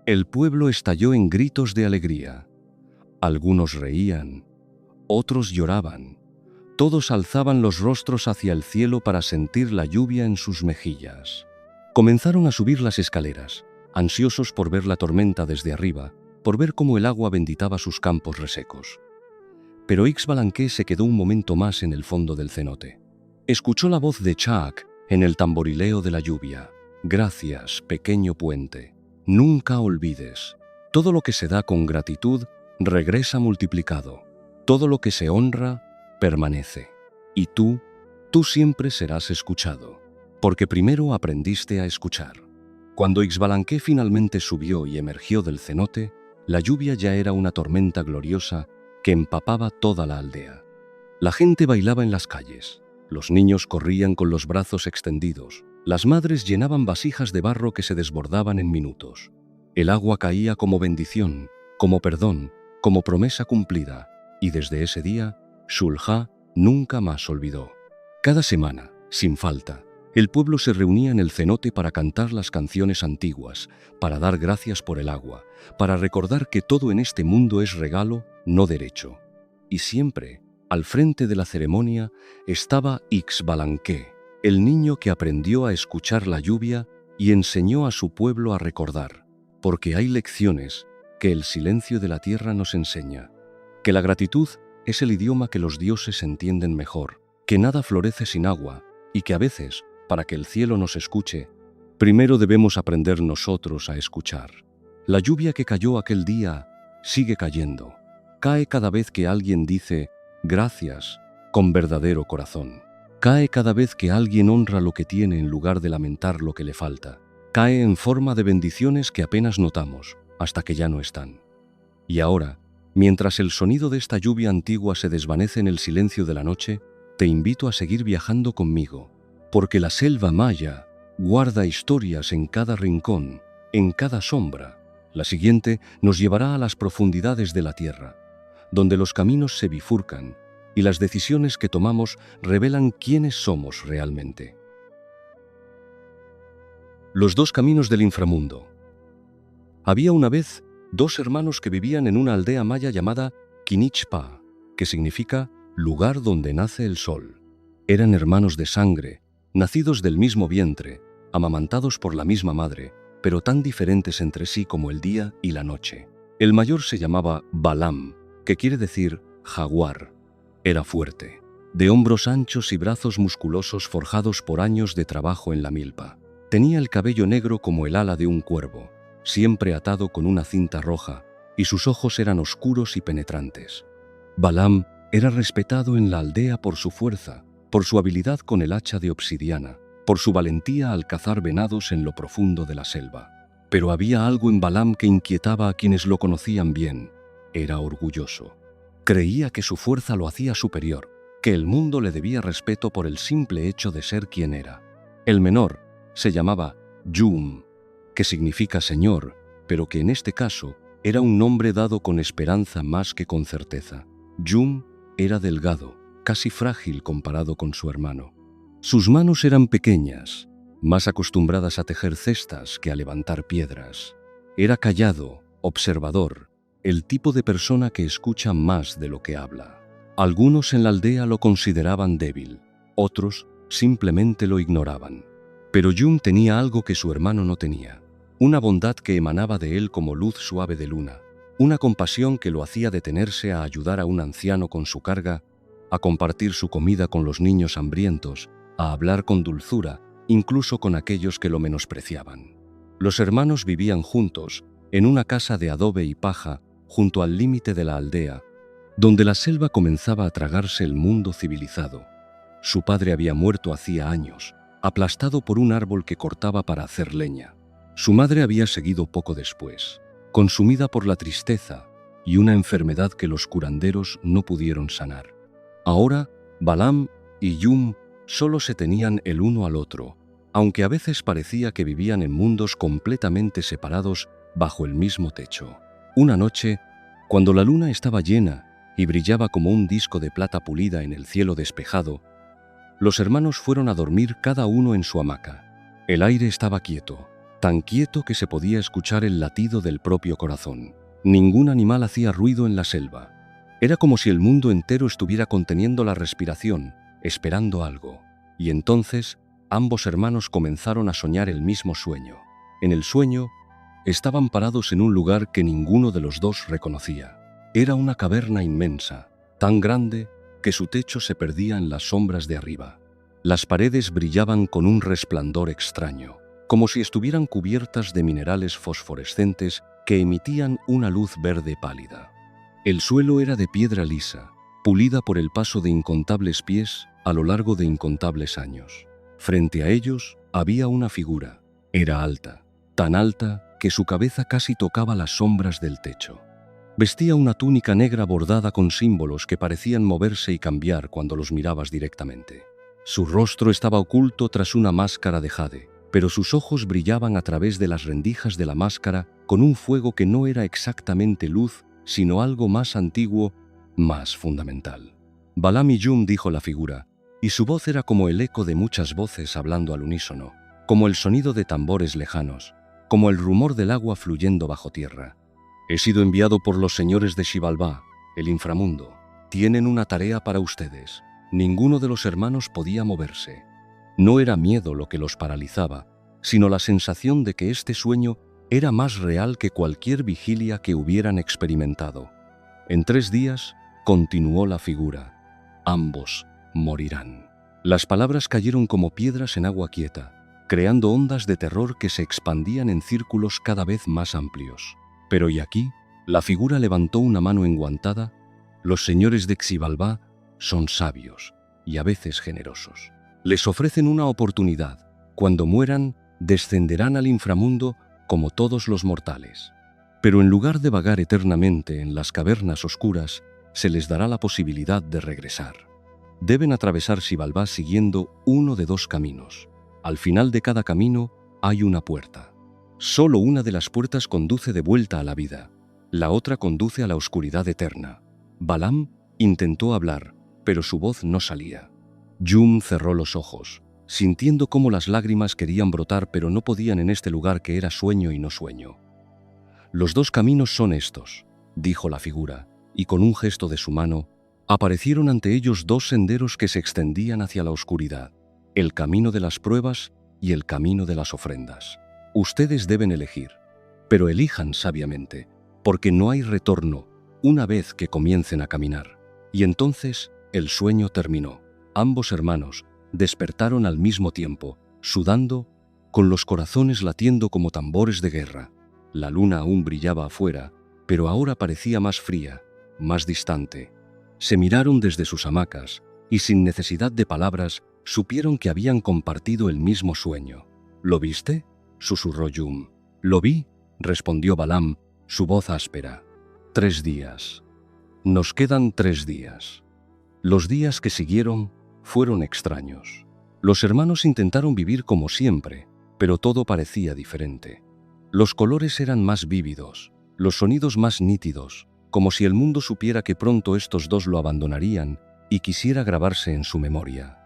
El pueblo estalló en gritos de alegría. Algunos reían, otros lloraban. Todos alzaban los rostros hacia el cielo para sentir la lluvia en sus mejillas. Comenzaron a subir las escaleras, ansiosos por ver la tormenta desde arriba, por ver cómo el agua benditaba sus campos resecos. Pero Ixbalanque se quedó un momento más en el fondo del cenote. Escuchó la voz de Chac en el tamborileo de la lluvia. «Gracias, pequeño puente. Nunca olvides. Todo lo que se da con gratitud regresa multiplicado. Todo lo que se honra permanece. Y tú siempre serás escuchado, porque primero aprendiste a escuchar. Cuando Ixbalanqué finalmente subió y emergió del cenote, la lluvia ya era una tormenta gloriosa que empapaba toda la aldea. La gente bailaba en las calles, los niños corrían con los brazos extendidos, las madres llenaban vasijas de barro que se desbordaban en minutos. El agua caía como bendición, como perdón, como promesa cumplida, y desde ese día, Shulja nunca más olvidó. Cada semana, sin falta, el pueblo se reunía en el cenote para cantar las canciones antiguas, para dar gracias por el agua, para recordar que todo en este mundo es regalo, no derecho. Y siempre, al frente de la ceremonia, estaba Ixbalanqué, el niño que aprendió a escuchar la lluvia y enseñó a su pueblo a recordar, porque hay lecciones que el silencio de la tierra nos enseña, que la gratitud es el idioma que los dioses entienden mejor, que nada florece sin agua y que a veces, para que el cielo nos escuche, primero debemos aprender nosotros a escuchar. La lluvia que cayó aquel día sigue cayendo. Cae cada vez que alguien dice gracias con verdadero corazón. Cae cada vez que alguien honra lo que tiene en lugar de lamentar lo que le falta. Cae en forma de bendiciones que apenas notamos, hasta que ya no están. Y ahora, mientras el sonido de esta lluvia antigua se desvanece en el silencio de la noche, te invito a seguir viajando conmigo, porque la selva maya guarda historias en cada rincón, en cada sombra. La siguiente nos llevará a las profundidades de la tierra, donde los caminos se bifurcan y las decisiones que tomamos revelan quiénes somos realmente. Los dos caminos del inframundo. Había una vez dos hermanos que vivían en una aldea maya llamada Quinichpa, que significa lugar donde nace el sol. Eran hermanos de sangre, nacidos del mismo vientre, amamantados por la misma madre, pero tan diferentes entre sí como el día y la noche. El mayor se llamaba Balam, que quiere decir jaguar. Era fuerte, de hombros anchos y brazos musculosos forjados por años de trabajo en la milpa. Tenía el cabello negro como el ala de un cuervo, siempre atado con una cinta roja, y sus ojos eran oscuros y penetrantes. Balam era respetado en la aldea por su fuerza, por su habilidad con el hacha de obsidiana, por su valentía al cazar venados en lo profundo de la selva. Pero había algo en Balam que inquietaba a quienes lo conocían bien. Era orgulloso. Creía que su fuerza lo hacía superior, que el mundo le debía respeto por el simple hecho de ser quien era. El menor se llamaba Yum, que significa señor, pero que en este caso era un nombre dado con esperanza más que con certeza. Yum era delgado, casi frágil comparado con su hermano. Sus manos eran pequeñas, más acostumbradas a tejer cestas que a levantar piedras. Era callado, observador, el tipo de persona que escucha más de lo que habla. Algunos en la aldea lo consideraban débil, otros simplemente lo ignoraban. Pero Yum tenía algo que su hermano no tenía, una bondad que emanaba de él como luz suave de luna, una compasión que lo hacía detenerse a ayudar a un anciano con su carga, a compartir su comida con los niños hambrientos, a hablar con dulzura, incluso con aquellos que lo menospreciaban. Los hermanos vivían juntos, en una casa de adobe y paja, junto al límite de la aldea, donde la selva comenzaba a tragarse el mundo civilizado. Su padre había muerto hacía años, aplastado por un árbol que cortaba para hacer leña. Su madre había seguido poco después, consumida por la tristeza y una enfermedad que los curanderos no pudieron sanar. Ahora, Balam y Yum solo se tenían el uno al otro, aunque a veces parecía que vivían en mundos completamente separados bajo el mismo techo. Una noche, cuando la luna estaba llena y brillaba como un disco de plata pulida en el cielo despejado, los hermanos fueron a dormir cada uno en su hamaca. El aire estaba quieto, tan quieto que se podía escuchar el latido del propio corazón. Ningún animal hacía ruido en la selva. Era como si el mundo entero estuviera conteniendo la respiración, esperando algo. Y entonces, ambos hermanos comenzaron a soñar el mismo sueño. En el sueño, estaban parados en un lugar que ninguno de los dos reconocía. Era una caverna inmensa, tan grande que su techo se perdía en las sombras de arriba. Las paredes brillaban con un resplandor extraño, como si estuvieran cubiertas de minerales fosforescentes que emitían una luz verde pálida. El suelo era de piedra lisa, pulida por el paso de incontables pies a lo largo de incontables años. Frente a ellos había una figura. Era alta, tan alta que su cabeza casi tocaba las sombras del techo. Vestía una túnica negra bordada con símbolos que parecían moverse y cambiar cuando los mirabas directamente. Su rostro estaba oculto tras una máscara de jade, pero sus ojos brillaban a través de las rendijas de la máscara con un fuego que no era exactamente luz, sino algo más antiguo, más fundamental. Balaam y Jum, dijo la figura, y su voz era como el eco de muchas voces hablando al unísono, como el sonido de tambores lejanos, como el rumor del agua fluyendo bajo tierra. He sido enviado por los señores de Xibalbá, el inframundo. Tienen una tarea para ustedes. Ninguno de los hermanos podía moverse. No era miedo lo que los paralizaba, sino la sensación de que este sueño era más real que cualquier vigilia que hubieran experimentado. En 3 días, continuó la figura, ambos morirán. Las palabras cayeron como piedras en agua quieta, creando ondas de terror que se expandían en círculos cada vez más amplios. Pero y aquí, la figura levantó una mano enguantada. Los señores de Xibalbá son sabios y a veces generosos. Les ofrecen una oportunidad. Cuando mueran, descenderán al inframundo como todos los mortales. Pero en lugar de vagar eternamente en las cavernas oscuras, se les dará la posibilidad de regresar. Deben atravesar Xibalbá siguiendo uno de 2 caminos. Al final de cada camino hay una puerta. Solo una de las puertas conduce de vuelta a la vida. La otra conduce a la oscuridad eterna. Balaam intentó hablar, pero su voz no salía. Jum cerró los ojos, sintiendo cómo las lágrimas querían brotar, pero no podían en este lugar que era sueño y no sueño. Los 2 caminos son estos, dijo la figura, y con un gesto de su mano, aparecieron ante ellos 2 senderos que se extendían hacia la oscuridad, el camino de las pruebas y el camino de las ofrendas. Ustedes deben elegir, pero elijan sabiamente, porque no hay retorno una vez que comiencen a caminar. Y entonces el sueño terminó. Ambos hermanos despertaron al mismo tiempo, sudando, con los corazones latiendo como tambores de guerra. La luna aún brillaba afuera, pero ahora parecía más fría, más distante. Se miraron desde sus hamacas y sin necesidad de palabras supieron que habían compartido el mismo sueño. ¿Lo viste?, susurró Jum. «Lo vi», respondió Balaam, su voz áspera. 3 días. Nos quedan 3 días. Los días que siguieron fueron extraños. Los hermanos intentaron vivir como siempre, pero todo parecía diferente. Los colores eran más vívidos, los sonidos más nítidos, como si el mundo supiera que pronto estos 2 lo abandonarían y quisiera grabarse en su memoria.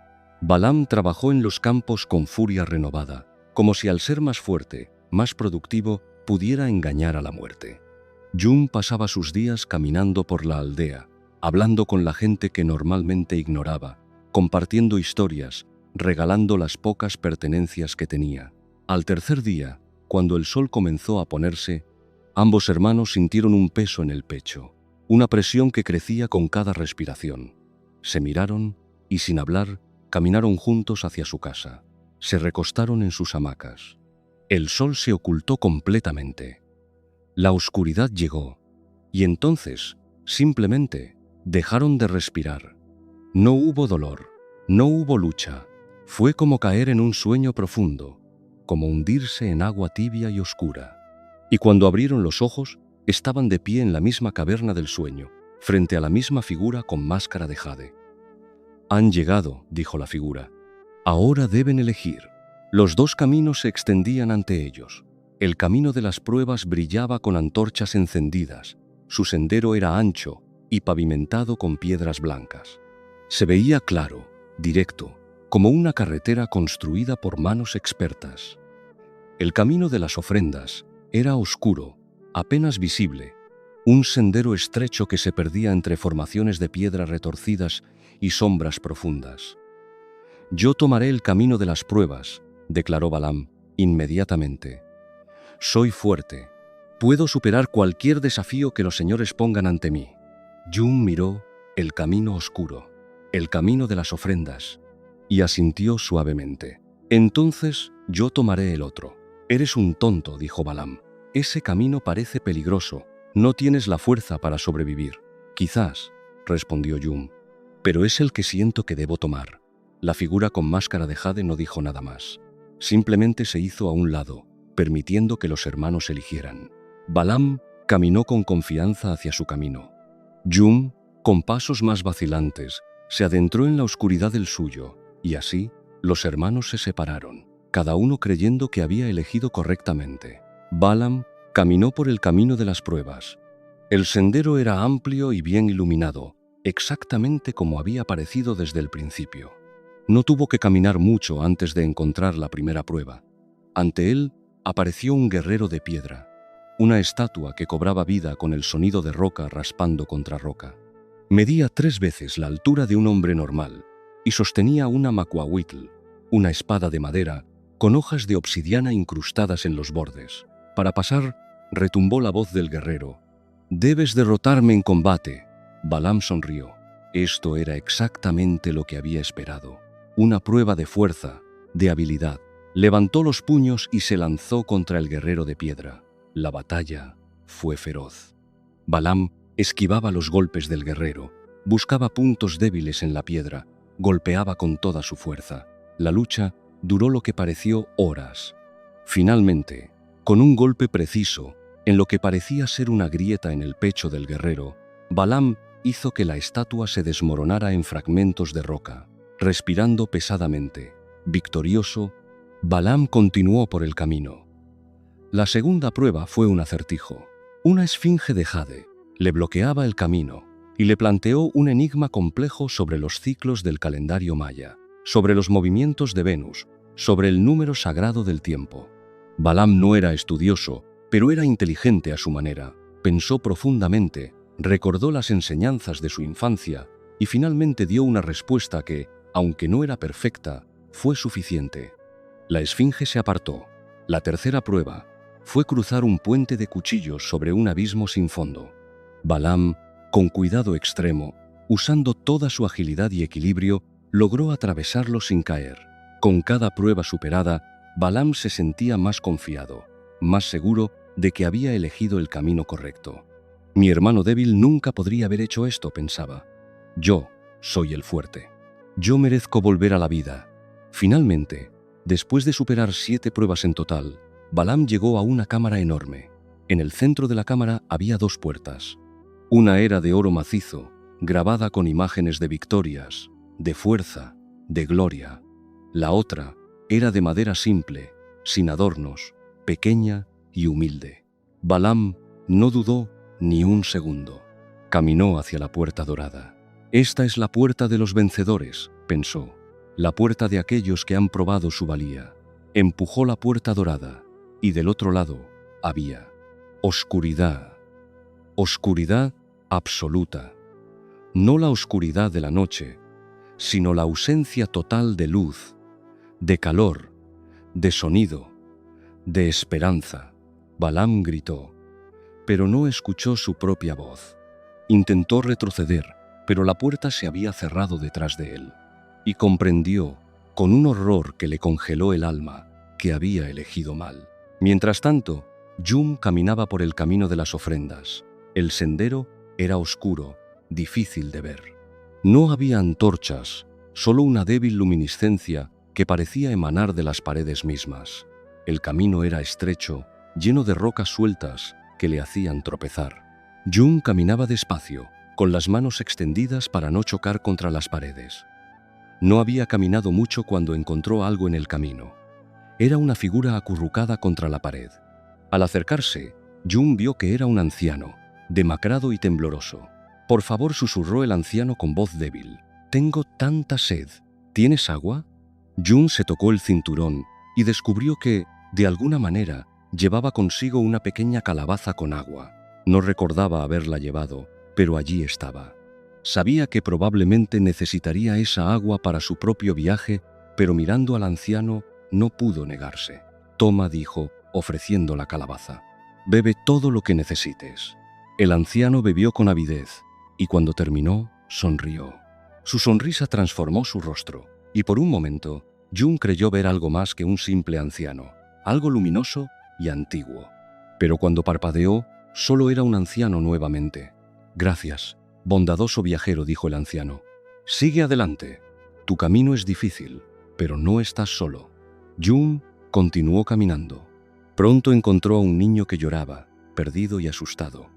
Balaam trabajó en los campos con furia renovada, como si al ser más fuerte, más productivo, pudiera engañar a la muerte. Jum pasaba sus días caminando por la aldea, hablando con la gente que normalmente ignoraba, compartiendo historias, regalando las pocas pertenencias que tenía. Al tercer día, cuando el sol comenzó a ponerse, ambos hermanos sintieron un peso en el pecho, una presión que crecía con cada respiración. Se miraron y, sin hablar, caminaron juntos hacia su casa. Se recostaron en sus hamacas. El sol se ocultó completamente. La oscuridad llegó, y entonces, simplemente, dejaron de respirar. No hubo dolor, no hubo lucha. Fue como caer en un sueño profundo, como hundirse en agua tibia y oscura. Y cuando abrieron los ojos, estaban de pie en la misma caverna del sueño, frente a la misma figura con máscara de jade. «Han llegado», dijo la figura. «Ahora deben elegir». Los 2 caminos se extendían ante ellos. El camino de las pruebas brillaba con antorchas encendidas. Su sendero era ancho y pavimentado con piedras blancas. Se veía claro, directo, como una carretera construida por manos expertas. El camino de las ofrendas era oscuro, apenas visible, un sendero estrecho que se perdía entre formaciones de piedra retorcidas y sombras profundas. «Yo tomaré el camino de las pruebas», declaró Balaam inmediatamente. «Soy fuerte. Puedo superar cualquier desafío que los señores pongan ante mí». Jum miró el camino oscuro, el camino de las ofrendas, y asintió suavemente. «Entonces yo tomaré el otro». «Eres un tonto», dijo Balaam. Ese camino parece peligroso. No tienes la fuerza para sobrevivir. Quizás, respondió Jung, pero es el que siento que debo tomar. La figura con máscara de jade no dijo nada más. Simplemente se hizo a un lado, permitiendo que los hermanos eligieran. Balaam caminó con confianza hacia su camino. Jung, con pasos más vacilantes, se adentró en la oscuridad del suyo, y así los hermanos se separaron, cada uno creyendo que había elegido correctamente. Balaam caminó por el camino de las pruebas. El sendero era amplio y bien iluminado, exactamente como había parecido desde el principio. No tuvo que caminar mucho antes de encontrar la primera prueba. Ante él apareció un guerrero de piedra, una estatua que cobraba vida con el sonido de roca raspando contra roca. Medía 3 veces la altura de un hombre normal y sostenía una macuahuitl, una espada de madera con hojas de obsidiana incrustadas en los bordes. Para pasar, retumbó la voz del guerrero. «Debes derrotarme en combate». Balaam sonrió. Esto era exactamente lo que había esperado. Una prueba de fuerza, de habilidad. Levantó los puños y se lanzó contra el guerrero de piedra. La batalla fue feroz. Balaam esquivaba los golpes del guerrero, buscaba puntos débiles en la piedra, golpeaba con toda su fuerza. La lucha duró lo que pareció horas. Finalmente, con un golpe preciso, en lo que parecía ser una grieta en el pecho del guerrero, Balaam hizo que la estatua se desmoronara en fragmentos de roca. Respirando pesadamente, victorioso, Balaam continuó por el camino. La segunda prueba fue un acertijo. Una esfinge de jade le bloqueaba el camino y le planteó un enigma complejo sobre los ciclos del calendario maya, sobre los movimientos de Venus, sobre el número sagrado del tiempo. Balaam no era estudioso, pero era inteligente a su manera. Pensó profundamente, recordó las enseñanzas de su infancia y finalmente dio una respuesta que, aunque no era perfecta, fue suficiente. La esfinge se apartó. La tercera prueba fue cruzar un puente de cuchillos sobre un abismo sin fondo. Balaam, con cuidado extremo, usando toda su agilidad y equilibrio, logró atravesarlo sin caer. Con cada prueba superada, Balaam se sentía más confiado, más seguro de que había elegido el camino correcto. Mi hermano débil nunca podría haber hecho esto, pensaba. Yo soy el fuerte. Yo merezco volver a la vida. Finalmente, después de superar 7 pruebas en total, Balaam llegó a una cámara enorme. En el centro de la cámara había 2 puertas. Una era de oro macizo, grabada con imágenes de victorias, de fuerza, de gloria. La otra era de madera simple, sin adornos, pequeña y humilde. Balaam no dudó ni un segundo. Caminó hacia la puerta dorada. Esta es la puerta de los vencedores, pensó. La puerta de aquellos que han probado su valía. Empujó la puerta dorada y del otro lado había oscuridad. Oscuridad absoluta. No la oscuridad de la noche, sino la ausencia total de luz, de calor, de sonido, de esperanza. Balaam gritó, pero no escuchó su propia voz. Intentó retroceder, pero la puerta se había cerrado detrás de él, y comprendió, con un horror que le congeló el alma, que había elegido mal. Mientras tanto, Jung caminaba por el camino de las ofrendas. El sendero era oscuro, difícil de ver. No había antorchas, solo una débil luminiscencia que parecía emanar de las paredes mismas. El camino era estrecho, lleno de rocas sueltas que le hacían tropezar. Jung caminaba despacio, con las manos extendidas para no chocar contra las paredes. No había caminado mucho cuando encontró algo en el camino. Era una figura acurrucada contra la pared. Al acercarse, Jung vio que era un anciano, demacrado y tembloroso. «Por favor», susurró el anciano con voz débil. «Tengo tanta sed. ¿Tienes agua?» Jung se tocó el cinturón y descubrió que, de alguna manera, llevaba consigo una pequeña calabaza con agua. No recordaba haberla llevado, pero allí estaba. Sabía que probablemente necesitaría esa agua para su propio viaje, pero mirando al anciano no pudo negarse. «Toma», dijo, ofreciendo la calabaza. «Bebe todo lo que necesites». El anciano bebió con avidez, y cuando terminó, sonrió. Su sonrisa transformó su rostro, y por un momento, Jung creyó ver algo más que un simple anciano, algo luminoso y antiguo. Pero cuando parpadeó, solo era un anciano nuevamente. «Gracias, bondadoso viajero», dijo el anciano. «Sigue adelante. Tu camino es difícil, pero no estás solo». Jung continuó caminando. Pronto encontró a un niño que lloraba, perdido y asustado.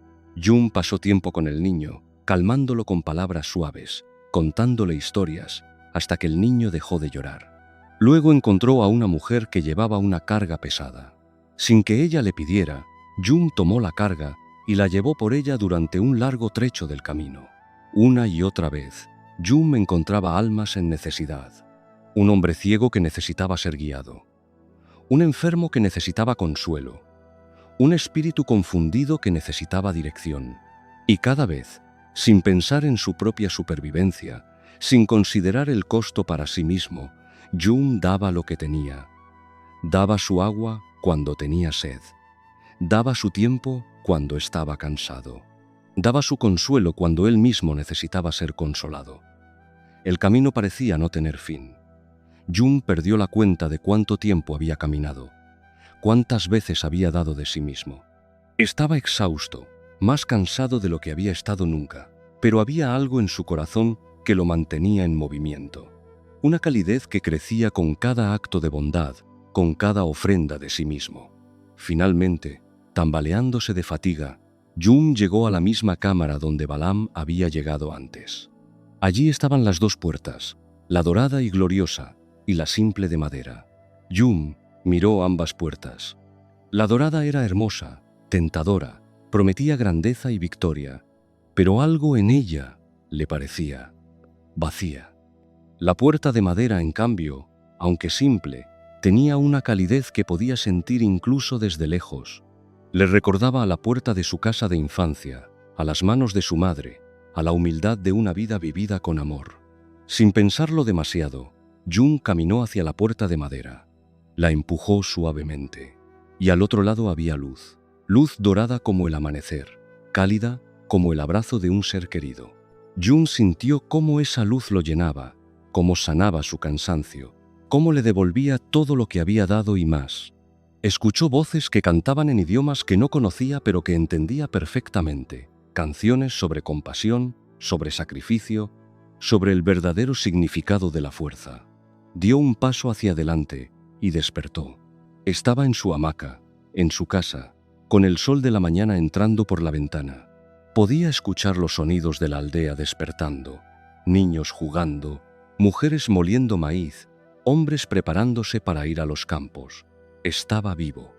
Jung pasó tiempo con el niño, calmándolo con palabras suaves, contándole historias, hasta que el niño dejó de llorar. Luego encontró a una mujer que llevaba una carga pesada. Sin que ella le pidiera, Jung tomó la carga y la llevó por ella durante un largo trecho del camino. Una y otra vez, Jung encontraba almas en necesidad. Un hombre ciego que necesitaba ser guiado. Un enfermo que necesitaba consuelo. Un espíritu confundido que necesitaba dirección. Y cada vez, sin pensar en su propia supervivencia, sin considerar el costo para sí mismo, Jung daba lo que tenía. Daba su agua cuando tenía sed. Daba su tiempo cuando estaba cansado. Daba su consuelo cuando él mismo necesitaba ser consolado. El camino parecía no tener fin. Jung perdió la cuenta de cuánto tiempo había caminado, cuántas veces había dado de sí mismo. Estaba exhausto, más cansado de lo que había estado nunca, pero había algo en su corazón que lo mantenía en movimiento. Una calidez que crecía con cada acto de bondad, con cada ofrenda de sí mismo. Finalmente, tambaleándose de fatiga, Jung llegó a la misma cámara donde Balaam había llegado antes. Allí estaban las dos puertas, la dorada y gloriosa, y la simple de madera. Jung miró ambas puertas. La dorada era hermosa, tentadora, prometía grandeza y victoria, pero algo en ella le parecía vacía. La puerta de madera, en cambio, aunque simple, tenía una calidez que podía sentir incluso desde lejos. Le recordaba a la puerta de su casa de infancia, a las manos de su madre, a la humildad de una vida vivida con amor. Sin pensarlo demasiado, Jung caminó hacia la puerta de madera. La empujó suavemente. Y al otro lado había luz. Luz dorada como el amanecer, cálida como el abrazo de un ser querido. Jung sintió cómo esa luz lo llenaba, cómo sanaba su cansancio, cómo le devolvía todo lo que había dado y más. Escuchó voces que cantaban en idiomas que no conocía pero que entendía perfectamente. Canciones sobre compasión, sobre sacrificio, sobre el verdadero significado de la fuerza. Dio un paso hacia adelante y despertó. Estaba en su hamaca, en su casa, con el sol de la mañana entrando por la ventana. Podía escuchar los sonidos de la aldea despertando, niños jugando, mujeres moliendo maíz, hombres preparándose para ir a los campos. Estaba vivo.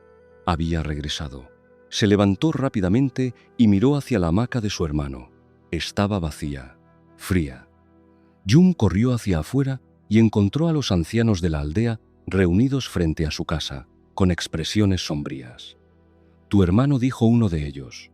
Había regresado. Se levantó rápidamente y miró hacia la hamaca de su hermano. Estaba vacía, fría. Jung corrió hacia afuera y encontró a los ancianos de la aldea reunidos frente a su casa, con expresiones sombrías. «Tu hermano», dijo uno de ellos,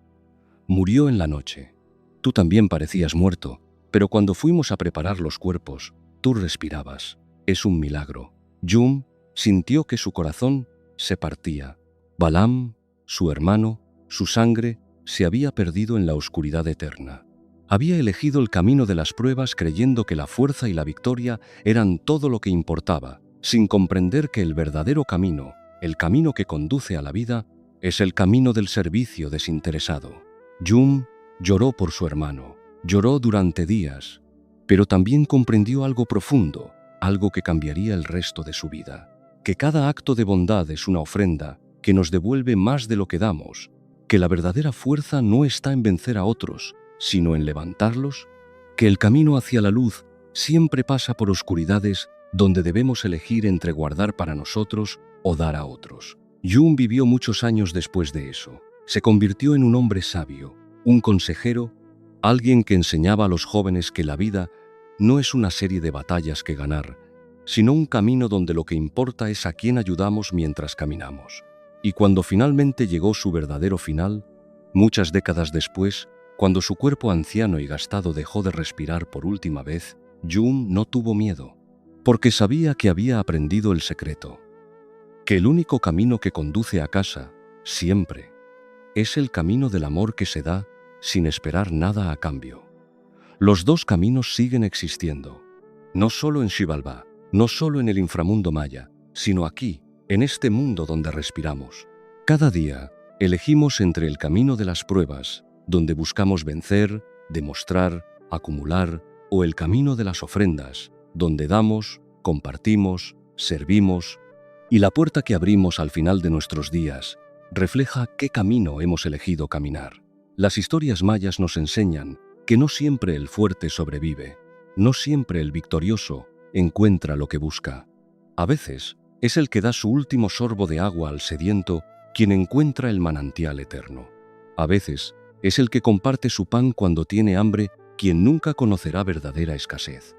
«murió en la noche. Tú también parecías muerto, pero cuando fuimos a preparar los cuerpos, tú respirabas. Es un milagro». Jung sintió que su corazón se partía. Balaam, su hermano, su sangre, se había perdido en la oscuridad eterna. Había elegido el camino de las pruebas creyendo que la fuerza y la victoria eran todo lo que importaba, sin comprender que el verdadero camino, el camino que conduce a la vida, es el camino del servicio desinteresado. Jung lloró por su hermano, lloró durante días, pero también comprendió algo profundo, algo que cambiaría el resto de su vida. Que cada acto de bondad es una ofrenda que nos devuelve más de lo que damos, que la verdadera fuerza no está en vencer a otros, sino en levantarlos, que el camino hacia la luz siempre pasa por oscuridades donde debemos elegir entre guardar para nosotros o dar a otros. Jung vivió muchos años después de eso. Se convirtió en un hombre sabio, un consejero, alguien que enseñaba a los jóvenes que la vida no es una serie de batallas que ganar, sino un camino donde lo que importa es a quién ayudamos mientras caminamos. Y cuando finalmente llegó su verdadero final, muchas décadas después, cuando su cuerpo anciano y gastado dejó de respirar por última vez, Jung no tuvo miedo, porque sabía que había aprendido el secreto, que el único camino que conduce a casa, siempre, es el camino del amor que se da sin esperar nada a cambio. Los dos caminos siguen existiendo, no solo en Xibalbá, no solo en el inframundo maya, sino aquí, en este mundo donde respiramos. Cada día, Elegimos entre el camino de las pruebas, donde buscamos vencer, demostrar, acumular, o el camino de las ofrendas, donde damos, compartimos, servimos, y la puerta que abrimos al final de nuestros días refleja qué camino hemos elegido caminar. Las historias mayas nos enseñan que no siempre el fuerte sobrevive, no siempre el victorioso encuentra lo que busca. A veces es el que da su último sorbo de agua al sediento quien encuentra el manantial eterno. A veces es el que comparte su pan cuando tiene hambre quien nunca conocerá verdadera escasez.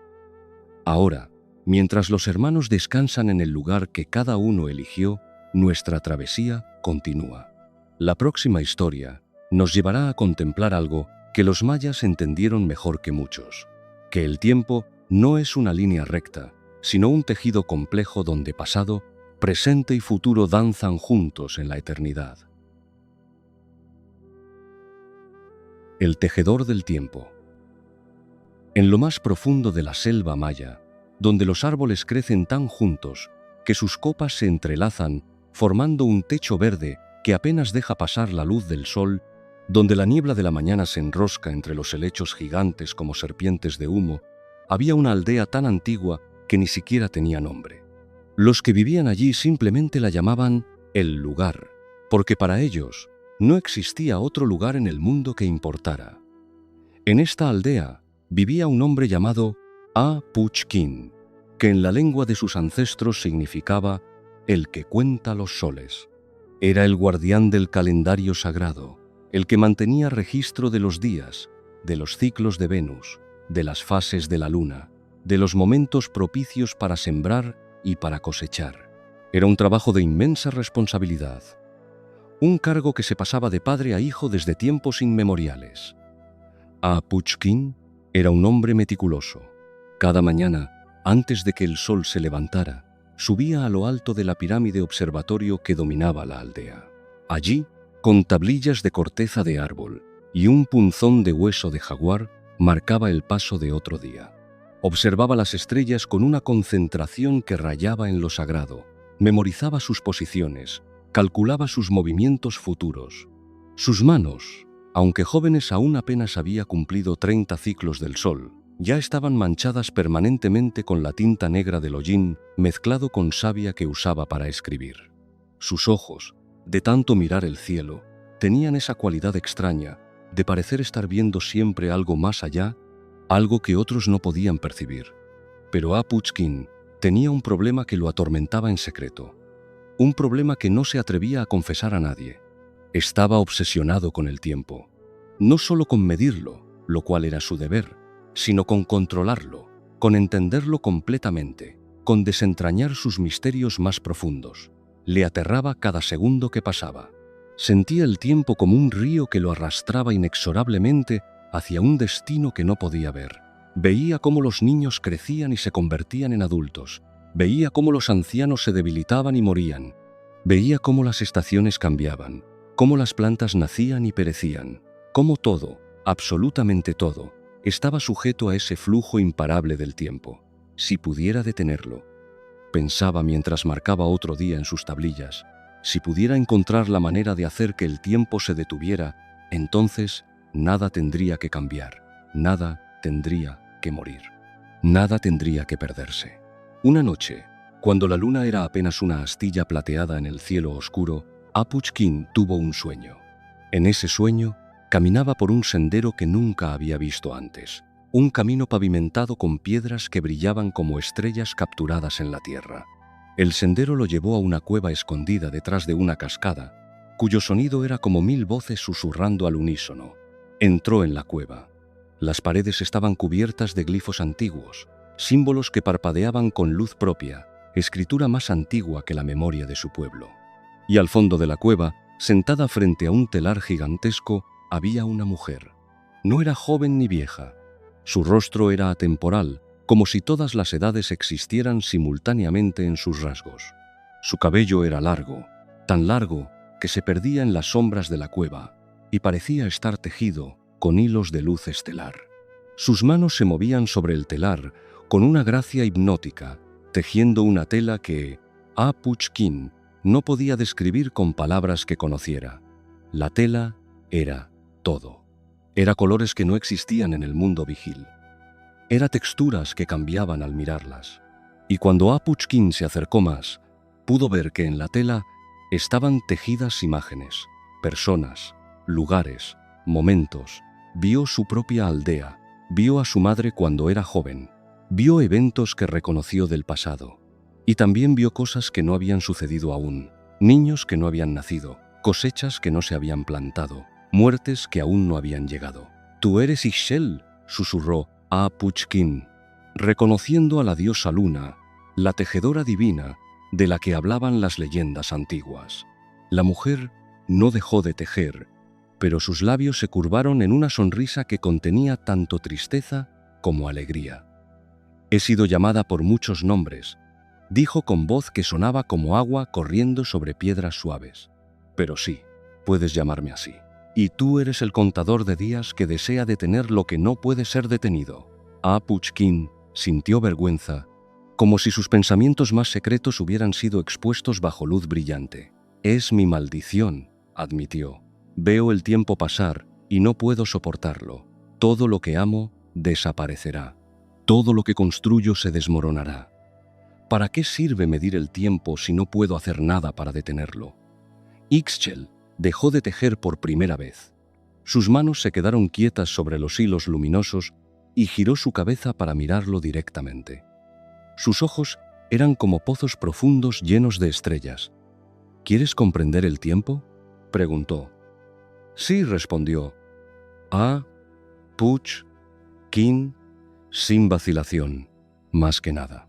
Ahora, mientras los hermanos descansan en el lugar que cada uno eligió, nuestra travesía continúa. La próxima historia nos llevará a contemplar algo que los mayas entendieron mejor que muchos, que el tiempo no es una línea recta, sino un tejido complejo donde pasado, presente y futuro danzan juntos en la eternidad. El tejedor del tiempo. En lo más profundo de la selva maya, donde los árboles crecen tan juntos que sus copas se entrelazan formando un techo verde que apenas deja pasar la luz del sol, donde la niebla de la mañana se enrosca entre los helechos gigantes como serpientes de humo, había una aldea tan antigua que ni siquiera tenía nombre. Los que vivían allí simplemente la llamaban el lugar, porque para ellos no existía otro lugar en el mundo que importara. En esta aldea vivía un hombre llamado Apuchkin, que en la lengua de sus ancestros significaba el que cuenta los soles. Era el guardián del calendario sagrado, el que mantenía registro de los días, de los ciclos de Venus, de las fases de la luna, de los momentos propicios para sembrar y para cosechar. Era un trabajo de inmensa responsabilidad, un cargo que se pasaba de padre a hijo desde tiempos inmemoriales. Apuchkin era un hombre meticuloso. Cada mañana, antes de que el sol se levantara, subía a lo alto de la pirámide observatorio que dominaba la aldea. Allí, con tablillas de corteza de árbol y un punzón de hueso de jaguar, marcaba el paso de otro día. Observaba las estrellas con una concentración que rayaba en lo sagrado, memorizaba sus posiciones, calculaba sus movimientos futuros. Sus manos, aunque jóvenes aún apenas había cumplido 30 ciclos del sol, ya estaban manchadas permanentemente con la tinta negra del hollín mezclado con savia que usaba para escribir. Sus ojos, de tanto mirar el cielo, tenían esa cualidad extraña de parecer estar viendo siempre algo más allá, algo que otros no podían percibir. Pero Apuchkin tenía un problema que lo atormentaba en secreto, un problema que no se atrevía a confesar a nadie. Estaba obsesionado con el tiempo, no solo con medirlo, lo cual era su deber, sino con controlarlo, con entenderlo completamente, con desentrañar sus misterios más profundos. Le aterraba cada segundo que pasaba. Sentía el tiempo como un río que lo arrastraba inexorablemente hacia un destino que no podía ver. Veía cómo los niños crecían y se convertían en adultos. Veía cómo los ancianos se debilitaban y morían. Veía cómo las estaciones cambiaban, cómo las plantas nacían y perecían, cómo todo, absolutamente todo, estaba sujeto a ese flujo imparable del tiempo. Si pudiera detenerlo, pensaba mientras marcaba otro día en sus tablillas, si pudiera encontrar la manera de hacer que el tiempo se detuviera, entonces nada tendría que cambiar, nada tendría que morir, nada tendría que perderse. Una noche, cuando la luna era apenas una astilla plateada en el cielo oscuro, Apuchkin tuvo un sueño. En ese sueño, caminaba por un sendero que nunca había visto antes, un camino pavimentado con piedras que brillaban como estrellas capturadas en la tierra. El sendero lo llevó a una cueva escondida detrás de una cascada, cuyo sonido era como 1000 voces susurrando al unísono. Entró en la cueva. Las paredes estaban cubiertas de glifos antiguos, símbolos que parpadeaban con luz propia, escritura más antigua que la memoria de su pueblo. Y al fondo de la cueva, sentada frente a un telar gigantesco, había una mujer. No era joven ni vieja. Su rostro era atemporal, como si todas las edades existieran simultáneamente en sus rasgos. Su cabello era largo, tan largo que se perdía en las sombras de la cueva y parecía estar tejido con hilos de luz estelar. Sus manos se movían sobre el telar con una gracia hipnótica, tejiendo una tela que Apuchkin no podía describir con palabras que conociera. La tela era todo. Era colores que no existían en el mundo vigil. Era texturas que cambiaban al mirarlas. Y cuando Apuchkin se acercó más, pudo ver que en la tela estaban tejidas imágenes, personas, lugares, momentos. Vio su propia aldea, vio a su madre cuando era joven, vio eventos que reconoció del pasado. Y también vio cosas que no habían sucedido aún, niños que no habían nacido, cosechas que no se habían plantado, muertes que aún no habían llegado. «Tú eres Ixchel», susurró Apuchkin, reconociendo a la diosa Luna, la tejedora divina de la que hablaban las leyendas antiguas. La mujer no dejó de tejer, pero sus labios se curvaron en una sonrisa que contenía tanto tristeza como alegría. «He sido llamada por muchos nombres», dijo con voz que sonaba como agua corriendo sobre piedras suaves. «Pero sí, puedes llamarme así. Y tú eres el contador de días que desea detener lo que no puede ser detenido». Apuchkin sintió vergüenza, como si sus pensamientos más secretos hubieran sido expuestos bajo luz brillante. «Es mi maldición», admitió. «Veo el tiempo pasar y no puedo soportarlo. Todo lo que amo desaparecerá. Todo lo que construyo se desmoronará. ¿Para qué sirve medir el tiempo si no puedo hacer nada para detenerlo?» Ixchel dejó de tejer por primera vez. Sus manos se quedaron quietas sobre los hilos luminosos y giró su cabeza para mirarlo directamente. Sus ojos eran como pozos profundos llenos de estrellas. «¿Quieres comprender el tiempo?», preguntó. «Sí», respondió Apuchkin, sin vacilación, más que nada.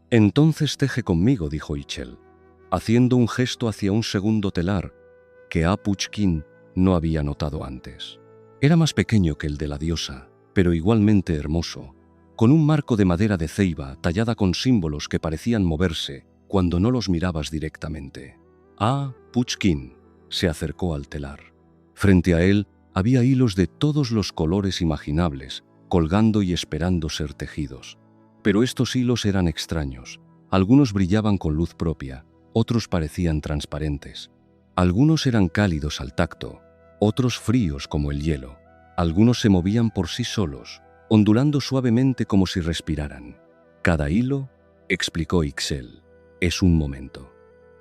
«Entonces teje conmigo», dijo Ixchel, haciendo un gesto hacia un segundo telar que Apuchkin no había notado antes. Era más pequeño que el de la diosa, pero igualmente hermoso, con un marco de madera de ceiba tallada con símbolos que parecían moverse cuando no los mirabas directamente. Apuchkin se acercó al telar. Frente a él había hilos de todos los colores imaginables, colgando y esperando ser tejidos. Pero estos hilos eran extraños. Algunos brillaban con luz propia, otros parecían transparentes. Algunos eran cálidos al tacto, otros fríos como el hielo. Algunos se movían por sí solos, ondulando suavemente como si respiraran. «Cada hilo», explicó Ixchel, «es un momento.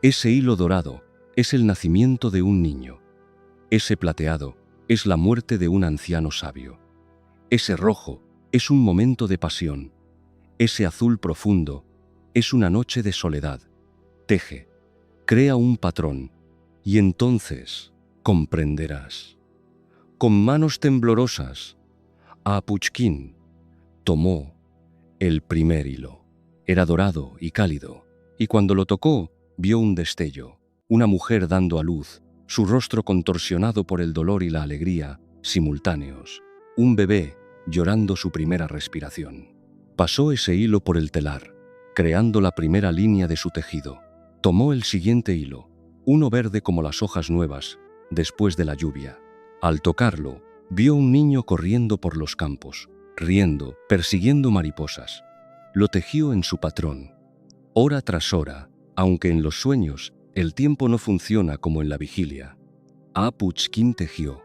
Ese hilo dorado es el nacimiento de un niño. Ese plateado es la muerte de un anciano sabio. Ese rojo es un momento de pasión. Ese azul profundo es una noche de soledad. Teje, crea un patrón, y entonces comprenderás». Con manos temblorosas, Apuchkin tomó el primer hilo. Era dorado y cálido, y cuando lo tocó, vio un destello, una mujer dando a luz, su rostro contorsionado por el dolor y la alegría, simultáneos, un bebé llorando su primera respiración. Pasó ese hilo por el telar, creando la primera línea de su tejido. Tomó el siguiente hilo, uno verde como las hojas nuevas, después de la lluvia. Al tocarlo, vio un niño corriendo por los campos, riendo, persiguiendo mariposas. Lo tejió en su patrón, hora tras hora, aunque en los sueños el tiempo no funciona como en la vigilia. Apuchkin tejió.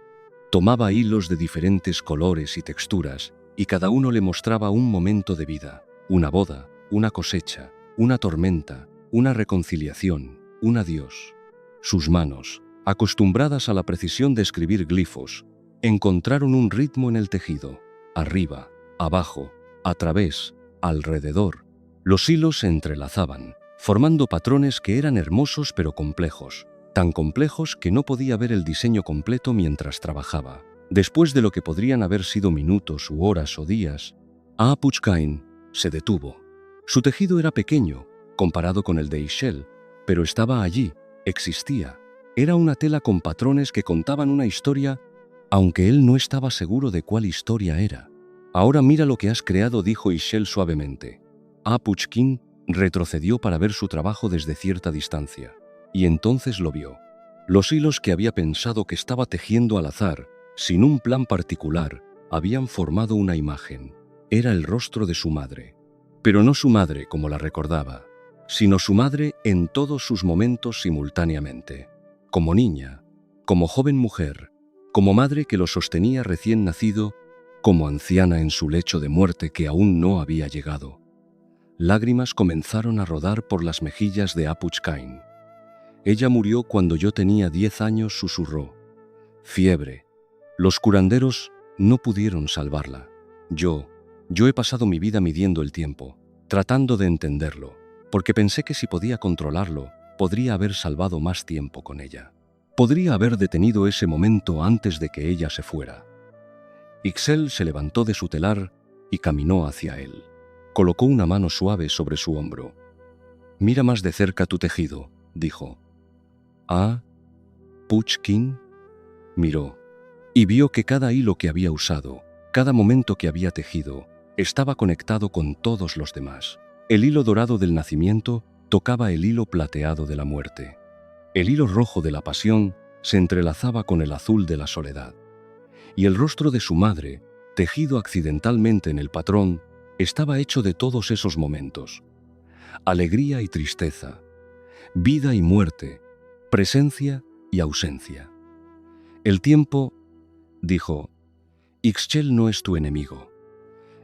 Tomaba hilos de diferentes colores y texturas, y cada uno le mostraba un momento de vida, una boda, una cosecha, una tormenta, una reconciliación, un adiós. Sus manos, acostumbradas a la precisión de escribir glifos, encontraron un ritmo en el tejido, arriba, abajo, a través, alrededor. Los hilos se entrelazaban, formando patrones que eran hermosos pero complejos, tan complejos que no podía ver el diseño completo mientras trabajaba. Después de lo que podrían haber sido minutos u horas o días, Apuchkin se detuvo. Su tejido era pequeño, comparado con el de Ixchel, pero estaba allí, existía. Era una tela con patrones que contaban una historia, aunque él no estaba seguro de cuál historia era. «Ahora mira lo que has creado», dijo Ixchel suavemente. Apuchkin retrocedió para ver su trabajo desde cierta distancia, y entonces lo vio. Los hilos que había pensado que estaba tejiendo al azar, sin un plan particular, habían formado una imagen. Era el rostro de su madre. Pero no su madre como la recordaba, sino su madre en todos sus momentos simultáneamente. Como niña, como joven mujer, como madre que lo sostenía recién nacido, como anciana en su lecho de muerte que aún no había llegado. Lágrimas comenzaron a rodar por las mejillas de Apuchkain. Ella murió cuando yo tenía 10 años, susurró. Fiebre. Los curanderos no pudieron salvarla. Yo he pasado mi vida midiendo el tiempo, tratando de entenderlo, porque pensé que si podía controlarlo, podría haber salvado más tiempo con ella. Podría haber detenido ese momento antes de que ella se fuera. Ixchel se levantó de su telar y caminó hacia él. Colocó una mano suave sobre su hombro. Mira más de cerca tu tejido, dijo. Ah, Puchkin miró y vio que cada hilo que había usado, cada momento que había tejido, estaba conectado con todos los demás. El hilo dorado del nacimiento tocaba el hilo plateado de la muerte. El hilo rojo de la pasión se entrelazaba con el azul de la soledad. Y el rostro de su madre, tejido accidentalmente en el patrón, estaba hecho de todos esos momentos. Alegría y tristeza, vida y muerte, presencia y ausencia. El tiempo, dijo, Ixchel no es tu enemigo.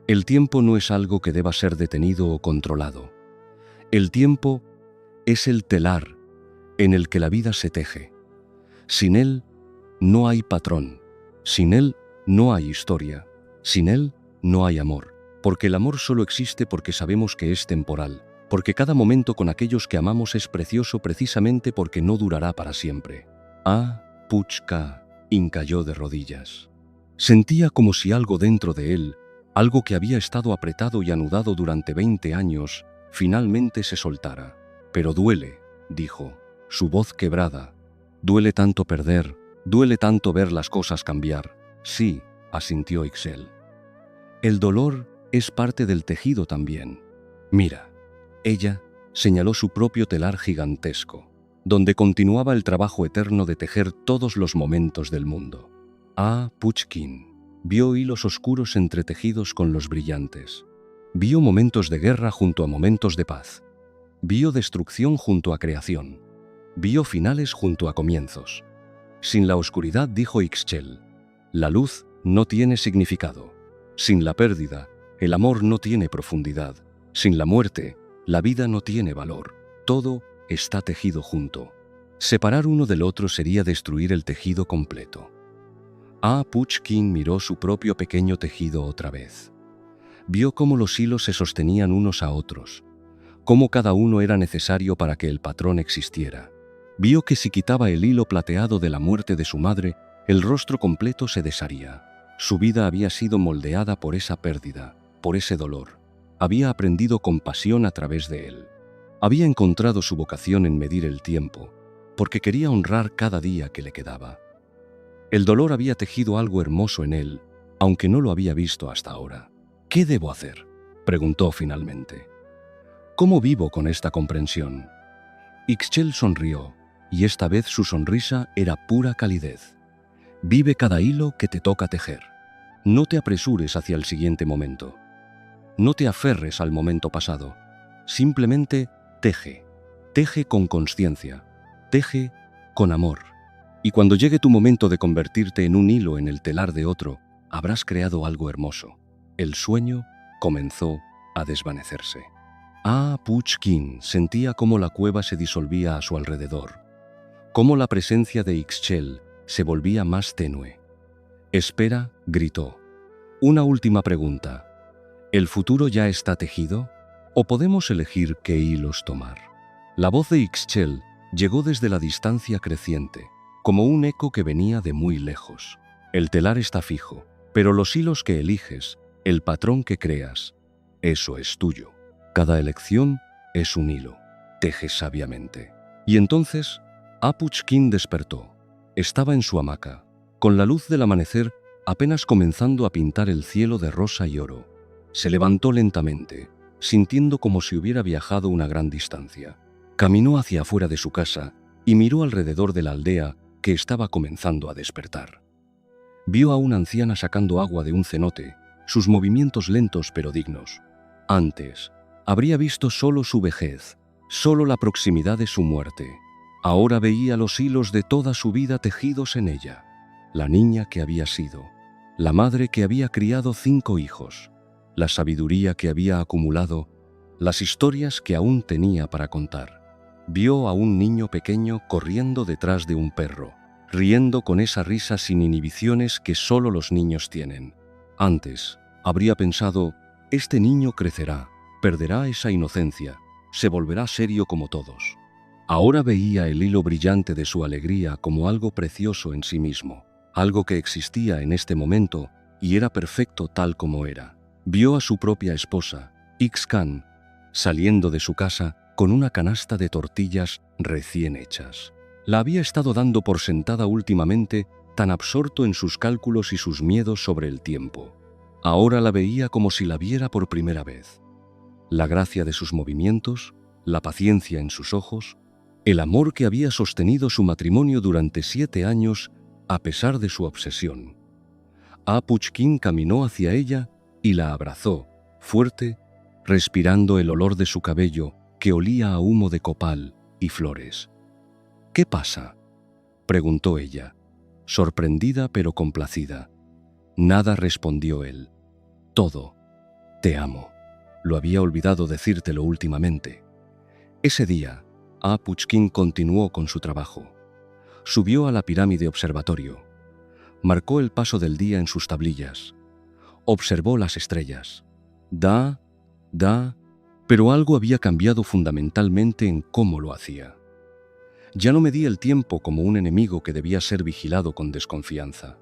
El tiempo no es algo que deba ser detenido o controlado. El tiempo es el telar en el que la vida se teje. Sin él no hay patrón, sin él no hay historia, sin él no hay amor, porque el amor solo existe porque sabemos que es temporal, porque cada momento con aquellos que amamos es precioso precisamente porque no durará para siempre. Ah, Puchka, hincayó de rodillas. Sentía como si algo dentro de él, algo que había estado apretado y anudado durante 20 años, finalmente se soltara. Pero duele, dijo, su voz quebrada. Duele tanto perder, duele tanto ver las cosas cambiar. Sí, asintió Ixchel. El dolor es parte del tejido también. Mira, ella señaló su propio telar gigantesco, donde continuaba el trabajo eterno de tejer todos los momentos del mundo. Ah, Puchkin vio hilos oscuros entretejidos con los brillantes. Vio momentos de guerra junto a momentos de paz. Vio destrucción junto a creación. Vio finales junto a comienzos. Sin la oscuridad, dijo Ixchel, la luz no tiene significado. Sin la pérdida, el amor no tiene profundidad. Sin la muerte, la vida no tiene valor. Todo está tejido junto. Separar uno del otro sería destruir el tejido completo. Ah, Puchkin miró su propio pequeño tejido otra vez. Vio cómo los hilos se sostenían unos a otros, cómo cada uno era necesario para que el patrón existiera. Vio que si quitaba el hilo plateado de la muerte de su madre, el rostro completo se desharía. Su vida había sido moldeada por esa pérdida, por ese dolor. Había aprendido compasión a través de él. Había encontrado su vocación en medir el tiempo, porque quería honrar cada día que le quedaba. El dolor había tejido algo hermoso en él, aunque no lo había visto hasta ahora. ¿Qué debo hacer?, preguntó finalmente. ¿Cómo vivo con esta comprensión? Ixchel sonrió, y esta vez su sonrisa era pura calidez. Vive cada hilo que te toca tejer. No te apresures hacia el siguiente momento. No te aferres al momento pasado. Simplemente teje. Teje con consciencia. Teje con amor. Y cuando llegue tu momento de convertirte en un hilo en el telar de otro, habrás creado algo hermoso. El sueño comenzó a desvanecerse. Ah, Puchkin sentía cómo la cueva se disolvía a su alrededor, cómo la presencia de Ixchel se volvía más tenue. Espera, gritó. Una última pregunta. ¿El futuro ya está tejido? ¿O podemos elegir qué hilos tomar? La voz de Ixchel llegó desde la distancia creciente, como un eco que venía de muy lejos. El telar está fijo, pero los hilos que eliges, el patrón que creas, eso es tuyo. Cada elección es un hilo. Teje sabiamente. Y entonces, Apuchkin despertó. Estaba en su hamaca, con la luz del amanecer apenas comenzando a pintar el cielo de rosa y oro. Se levantó lentamente, sintiendo como si hubiera viajado una gran distancia. Caminó hacia afuera de su casa y miró alrededor de la aldea que estaba comenzando a despertar. Vio a una anciana sacando agua de un cenote, sus movimientos lentos pero dignos. Antes, habría visto solo su vejez, solo la proximidad de su muerte. Ahora veía los hilos de toda su vida tejidos en ella, la niña que había sido, la madre que había criado 5 hijos, la sabiduría que había acumulado, las historias que aún tenía para contar. Vio a un niño pequeño corriendo detrás de un perro, riendo con esa risa sin inhibiciones que solo los niños tienen. Antes, habría pensado, este niño crecerá, perderá esa inocencia, se volverá serio como todos. Ahora veía el hilo brillante de su alegría como algo precioso en sí mismo, algo que existía en este momento y era perfecto tal como era. Vio a su propia esposa, Ixcan, saliendo de su casa con una canasta de tortillas recién hechas. La había estado dando por sentada últimamente, tan absorto en sus cálculos y sus miedos sobre el tiempo. Ahora la veía como si la viera por primera vez. La gracia de sus movimientos, la paciencia en sus ojos, el amor que había sostenido su matrimonio durante 7 años a pesar de su obsesión. Puchkin caminó hacia ella y la abrazó, fuerte, respirando el olor de su cabello que olía a humo de copal y flores. «¿Qué pasa?», preguntó ella, sorprendida pero complacida. «Nada», respondió él. «Todo. Te amo. Lo había olvidado decírtelo últimamente». Ese día, Puchkin continuó con su trabajo. Subió a la pirámide observatorio. Marcó el paso del día en sus tablillas. Observó las estrellas. Pero algo había cambiado fundamentalmente en cómo lo hacía. Ya no medía el tiempo como un enemigo que debía ser vigilado con desconfianza.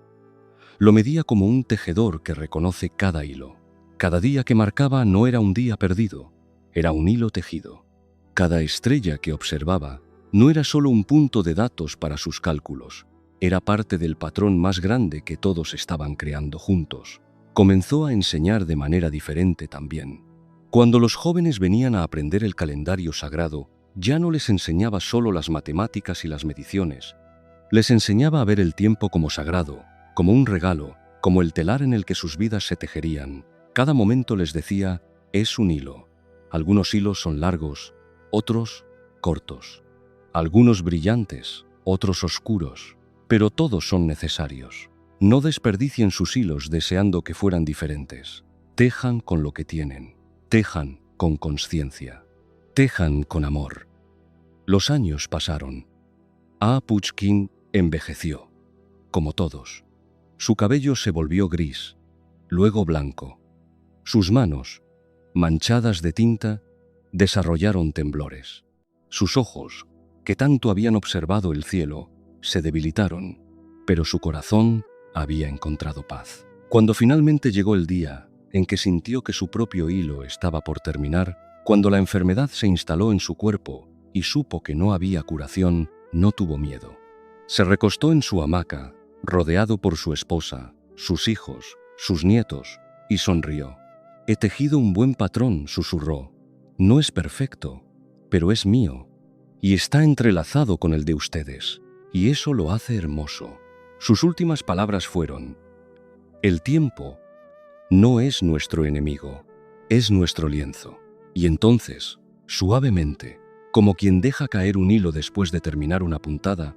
Lo medía como un tejedor que reconoce cada hilo. Cada día que marcaba no era un día perdido, era un hilo tejido. Cada estrella que observaba no era solo un punto de datos para sus cálculos, era parte del patrón más grande que todos estaban creando juntos. Comenzó a enseñar de manera diferente también. Cuando los jóvenes venían a aprender el calendario sagrado, ya no les enseñaba solo las matemáticas y las mediciones. Les enseñaba a ver el tiempo como sagrado, como un regalo, como el telar en el que sus vidas se tejerían. Cada momento les decía, es un hilo. Algunos hilos son largos, otros cortos. Algunos brillantes, otros oscuros, pero todos son necesarios. No desperdicien sus hilos deseando que fueran diferentes. Tejan con lo que tienen. Tejan con conciencia. Tejan con amor. Los años pasaron. Puchkin envejeció, como todos. Su cabello se volvió gris, luego blanco. Sus manos, manchadas de tinta, desarrollaron temblores. Sus ojos, que tanto habían observado el cielo, se debilitaron, pero su corazón había encontrado paz. Cuando finalmente llegó el día en que sintió que su propio hilo estaba por terminar, cuando la enfermedad se instaló en su cuerpo y supo que no había curación, no tuvo miedo. Se recostó en su hamaca, rodeado por su esposa, sus hijos, sus nietos, y sonrió. «He tejido un buen patrón», susurró. «No es perfecto, pero es mío, y está entrelazado con el de ustedes, y eso lo hace hermoso». Sus últimas palabras fueron, «El tiempo no es nuestro enemigo, es nuestro lienzo». Y entonces, suavemente, como quien deja caer un hilo después de terminar una puntada,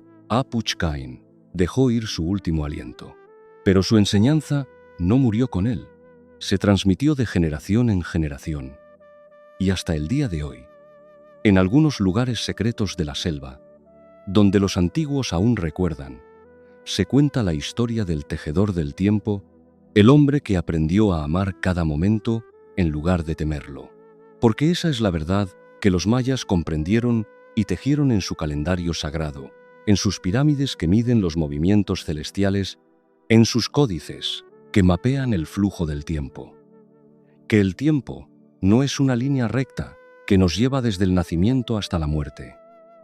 Puchkin dejó ir su último aliento. Pero su enseñanza no murió con él, se transmitió de generación en generación. Y hasta el día de hoy, en algunos lugares secretos de la selva, donde los antiguos aún recuerdan, se cuenta la historia del tejedor del tiempo, el hombre que aprendió a amar cada momento en lugar de temerlo. Porque esa es la verdad que los mayas comprendieron y tejieron en su calendario sagrado, en sus pirámides que miden los movimientos celestiales, en sus códices que mapean el flujo del tiempo. Que el tiempo no es una línea recta que nos lleva desde el nacimiento hasta la muerte.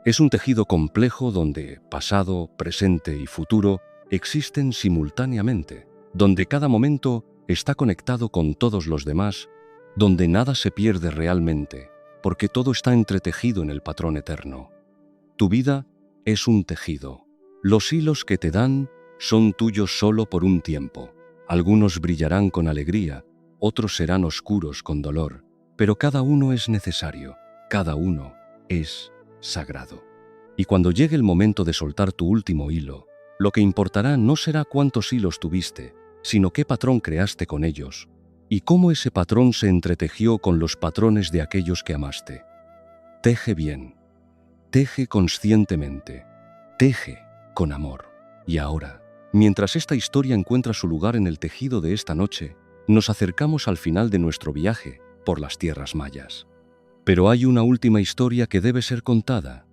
Es un tejido complejo donde pasado, presente y futuro existen simultáneamente, donde cada momento está conectado con todos los demás, donde nada se pierde realmente, porque todo está entretejido en el patrón eterno. Tu vida es un tejido. Los hilos que te dan son tuyos solo por un tiempo. Algunos brillarán con alegría, otros serán oscuros con dolor, pero cada uno es necesario, cada uno es sagrado. Y cuando llegue el momento de soltar tu último hilo, lo que importará no será cuántos hilos tuviste, sino qué patrón creaste con ellos, y cómo ese patrón se entretejió con los patrones de aquellos que amaste. Teje bien, teje conscientemente, teje con amor. Y ahora, mientras esta historia encuentra su lugar en el tejido de esta noche, nos acercamos al final de nuestro viaje por las tierras mayas. Pero hay una última historia que debe ser contada.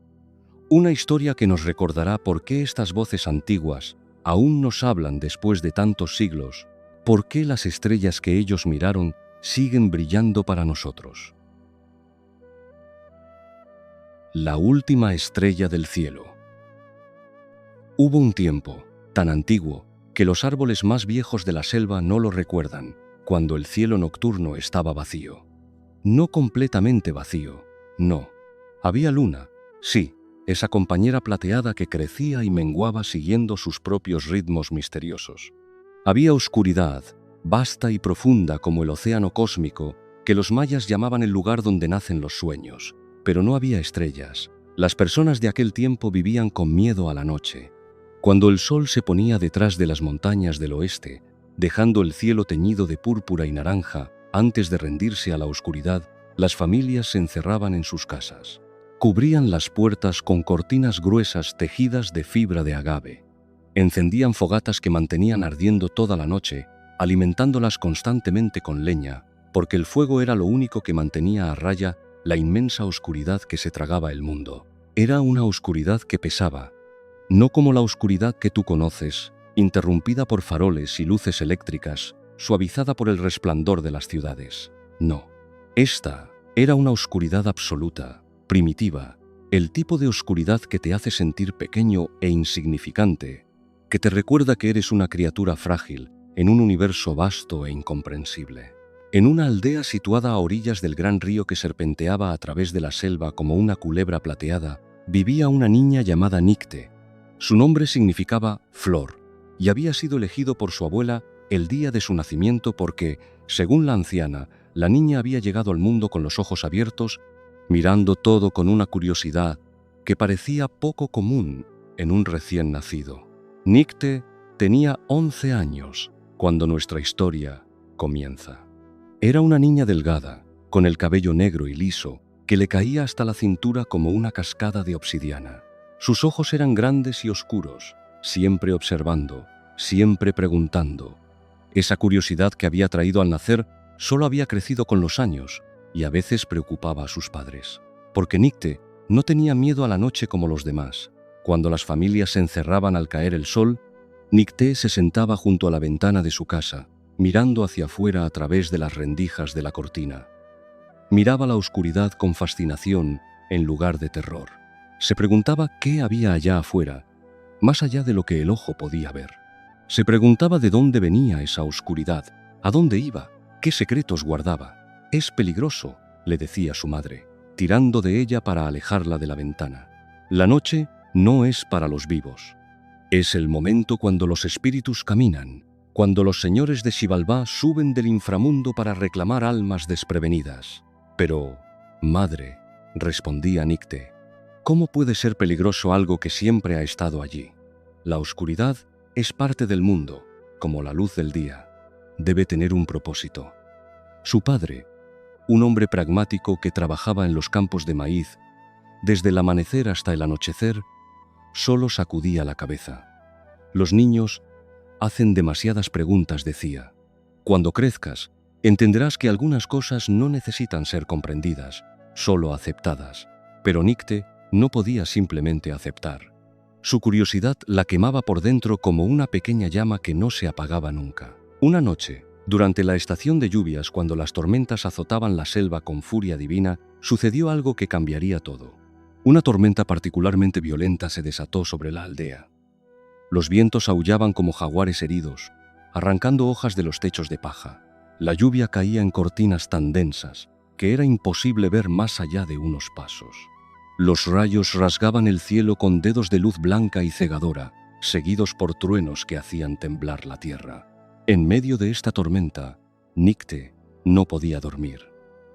Una historia que nos recordará por qué estas voces antiguas aún nos hablan después de tantos siglos, por qué las estrellas que ellos miraron siguen brillando para nosotros. La última estrella del cielo. Hubo un tiempo, tan antiguo, que los árboles más viejos de la selva no lo recuerdan, cuando el cielo nocturno estaba vacío. No completamente vacío, no. Había luna, sí, esa compañera plateada que crecía y menguaba siguiendo sus propios ritmos misteriosos. Había oscuridad, vasta y profunda como el océano cósmico, que los mayas llamaban el lugar donde nacen los sueños, pero no había estrellas. Las personas de aquel tiempo vivían con miedo a la noche. Cuando el sol se ponía detrás de las montañas del oeste, dejando el cielo teñido de púrpura y naranja, antes de rendirse a la oscuridad, las familias se encerraban en sus casas. Cubrían las puertas con cortinas gruesas tejidas de fibra de agave. Encendían fogatas que mantenían ardiendo toda la noche, alimentándolas constantemente con leña, porque el fuego era lo único que mantenía a raya la inmensa oscuridad que se tragaba el mundo. Era una oscuridad que pesaba, no como la oscuridad que tú conoces, interrumpida por faroles y luces eléctricas, suavizada por el resplandor de las ciudades. No, esta era una oscuridad absoluta, primitiva, el tipo de oscuridad que te hace sentir pequeño e insignificante, que te recuerda que eres una criatura frágil en un universo vasto e incomprensible. En una aldea situada a orillas del gran río que serpenteaba a través de la selva como una culebra plateada, vivía una niña llamada Nicte. Su nombre significaba flor, y había sido elegido por su abuela el día de su nacimiento porque, según la anciana, la niña había llegado al mundo con los ojos abiertos, mirando todo con una curiosidad que parecía poco común en un recién nacido. Nicte tenía 11 años cuando nuestra historia comienza. Era una niña delgada, con el cabello negro y liso, que le caía hasta la cintura como una cascada de obsidiana. Sus ojos eran grandes y oscuros, siempre observando, siempre preguntando. Esa curiosidad que había traído al nacer solo había crecido con los años y a veces preocupaba a sus padres. Porque Nicte no tenía miedo a la noche como los demás. Cuando las familias se encerraban al caer el sol, Nicte se sentaba junto a la ventana de su casa, mirando hacia afuera a través de las rendijas de la cortina. Miraba la oscuridad con fascinación en lugar de terror. Se preguntaba qué había allá afuera, más allá de lo que el ojo podía ver. Se preguntaba de dónde venía esa oscuridad, a dónde iba, qué secretos guardaba. «Es peligroso», le decía su madre, tirando de ella para alejarla de la ventana. «La noche no es para los vivos. Es el momento cuando los espíritus caminan, cuando los señores de Xibalbá suben del inframundo para reclamar almas desprevenidas». «Pero, madre», respondía Nicte, «¿cómo puede ser peligroso algo que siempre ha estado allí? La oscuridad es parte del mundo, como la luz del día. Debe tener un propósito». Su padre, un hombre pragmático que trabajaba en los campos de maíz, desde el amanecer hasta el anochecer, solo sacudía la cabeza. «Los niños hacen demasiadas preguntas», decía. «Cuando crezcas, entenderás que algunas cosas no necesitan ser comprendidas, solo aceptadas». Pero Nicte no podía simplemente aceptar. Su curiosidad la quemaba por dentro como una pequeña llama que no se apagaba nunca. Una noche, durante la estación de lluvias, cuando las tormentas azotaban la selva con furia divina, sucedió algo que cambiaría todo. Una tormenta particularmente violenta se desató sobre la aldea. Los vientos aullaban como jaguares heridos, arrancando hojas de los techos de paja. La lluvia caía en cortinas tan densas que era imposible ver más allá de unos pasos. Los rayos rasgaban el cielo con dedos de luz blanca y cegadora, seguidos por truenos que hacían temblar la tierra. En medio de esta tormenta, Nicte no podía dormir.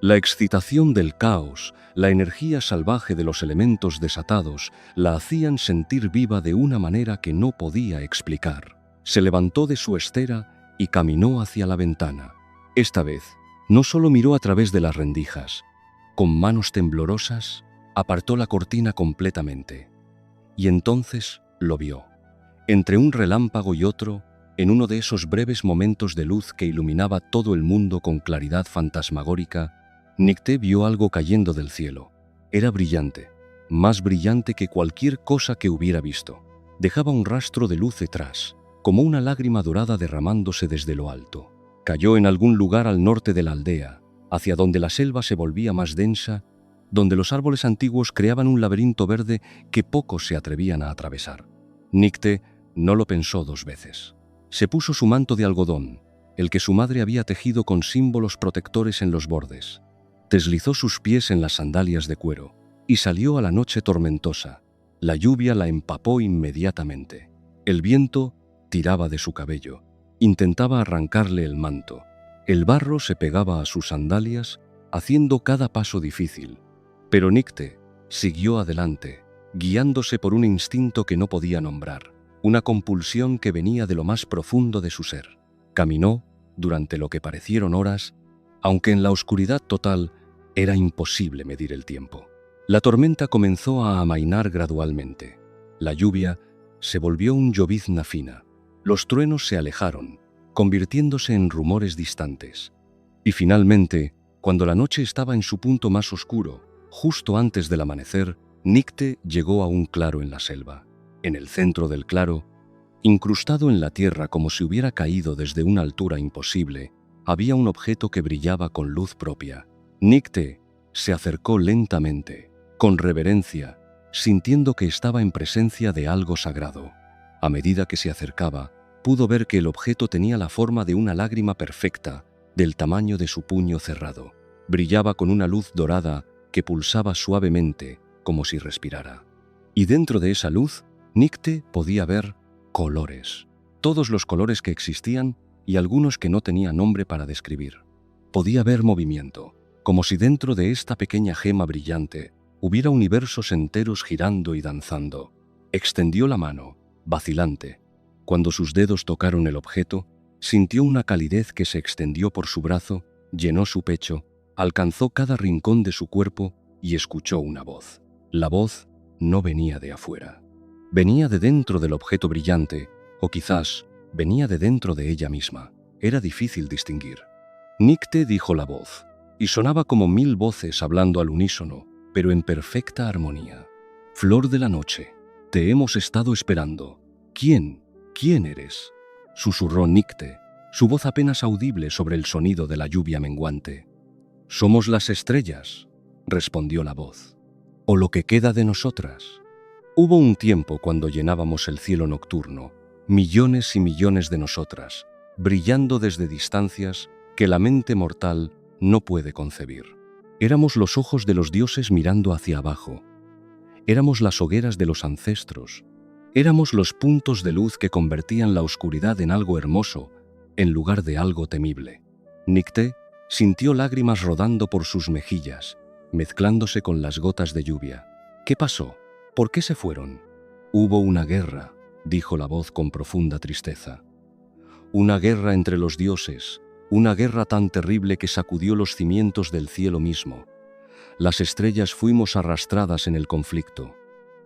La excitación del caos, la energía salvaje de los elementos desatados, la hacían sentir viva de una manera que no podía explicar. Se levantó de su estera y caminó hacia la ventana. Esta vez, no solo miró a través de las rendijas, con manos temblorosas, apartó la cortina completamente. Y entonces lo vio. Entre un relámpago y otro, en uno de esos breves momentos de luz que iluminaba todo el mundo con claridad fantasmagórica, Nicté vio algo cayendo del cielo. Era brillante, más brillante que cualquier cosa que hubiera visto. Dejaba un rastro de luz detrás, como una lágrima dorada derramándose desde lo alto. Cayó en algún lugar al norte de la aldea, hacia donde la selva se volvía más densa, donde los árboles antiguos creaban un laberinto verde que pocos se atrevían a atravesar. Nicté no lo pensó dos veces. Se puso su manto de algodón, el que su madre había tejido con símbolos protectores en los bordes. Deslizó sus pies en las sandalias de cuero y salió a la noche tormentosa. La lluvia la empapó inmediatamente. El viento tiraba de su cabello, intentaba arrancarle el manto. El barro se pegaba a sus sandalias, haciendo cada paso difícil. Pero Nicté siguió adelante, guiándose por un instinto que no podía nombrar, una compulsión que venía de lo más profundo de su ser. Caminó durante lo que parecieron horas, aunque en la oscuridad total era imposible medir el tiempo. La tormenta comenzó a amainar gradualmente. La lluvia se volvió un llovizna fina. Los truenos se alejaron, convirtiéndose en rumores distantes. Y finalmente, cuando la noche estaba en su punto más oscuro, justo antes del amanecer, Nicté llegó a un claro en la selva. En el centro del claro, incrustado en la tierra como si hubiera caído desde una altura imposible, había un objeto que brillaba con luz propia. Nicté se acercó lentamente, con reverencia, sintiendo que estaba en presencia de algo sagrado. A medida que se acercaba, pudo ver que el objeto tenía la forma de una lágrima perfecta, del tamaño de su puño cerrado. Brillaba con una luz dorada que pulsaba suavemente, como si respirara. Y dentro de esa luz, Nicté podía ver colores. Todos los colores que existían y algunos que no tenía nombre para describir. Podía ver movimiento, como si dentro de esta pequeña gema brillante hubiera universos enteros girando y danzando. Extendió la mano, vacilante. Cuando sus dedos tocaron el objeto, sintió una calidez que se extendió por su brazo, llenó su pecho, alcanzó cada rincón de su cuerpo y escuchó una voz. La voz no venía de afuera. Venía de dentro del objeto brillante, o quizás venía de dentro de ella misma. Era difícil distinguir. Nicté dijo la voz, y sonaba como 1000 voces hablando al unísono, pero en perfecta armonía. Flor de la noche, te hemos estado esperando. ¿Quién eres? Susurró Nicté, su voz apenas audible sobre el sonido de la lluvia menguante. Somos las estrellas, respondió la voz. O lo que queda de nosotras. Hubo un tiempo cuando llenábamos el cielo nocturno, millones y millones de nosotras, brillando desde distancias que la mente mortal no puede concebir. Éramos los ojos de los dioses mirando hacia abajo. Éramos las hogueras de los ancestros. Éramos los puntos de luz que convertían la oscuridad en algo hermoso, en lugar de algo temible. Nicté sintió lágrimas rodando por sus mejillas, mezclándose con las gotas de lluvia. ¿Qué pasó? ¿Por qué se fueron? Hubo una guerra, dijo la voz con profunda tristeza. Una guerra entre los dioses, una guerra tan terrible que sacudió los cimientos del cielo mismo. Las estrellas fuimos arrastradas en el conflicto.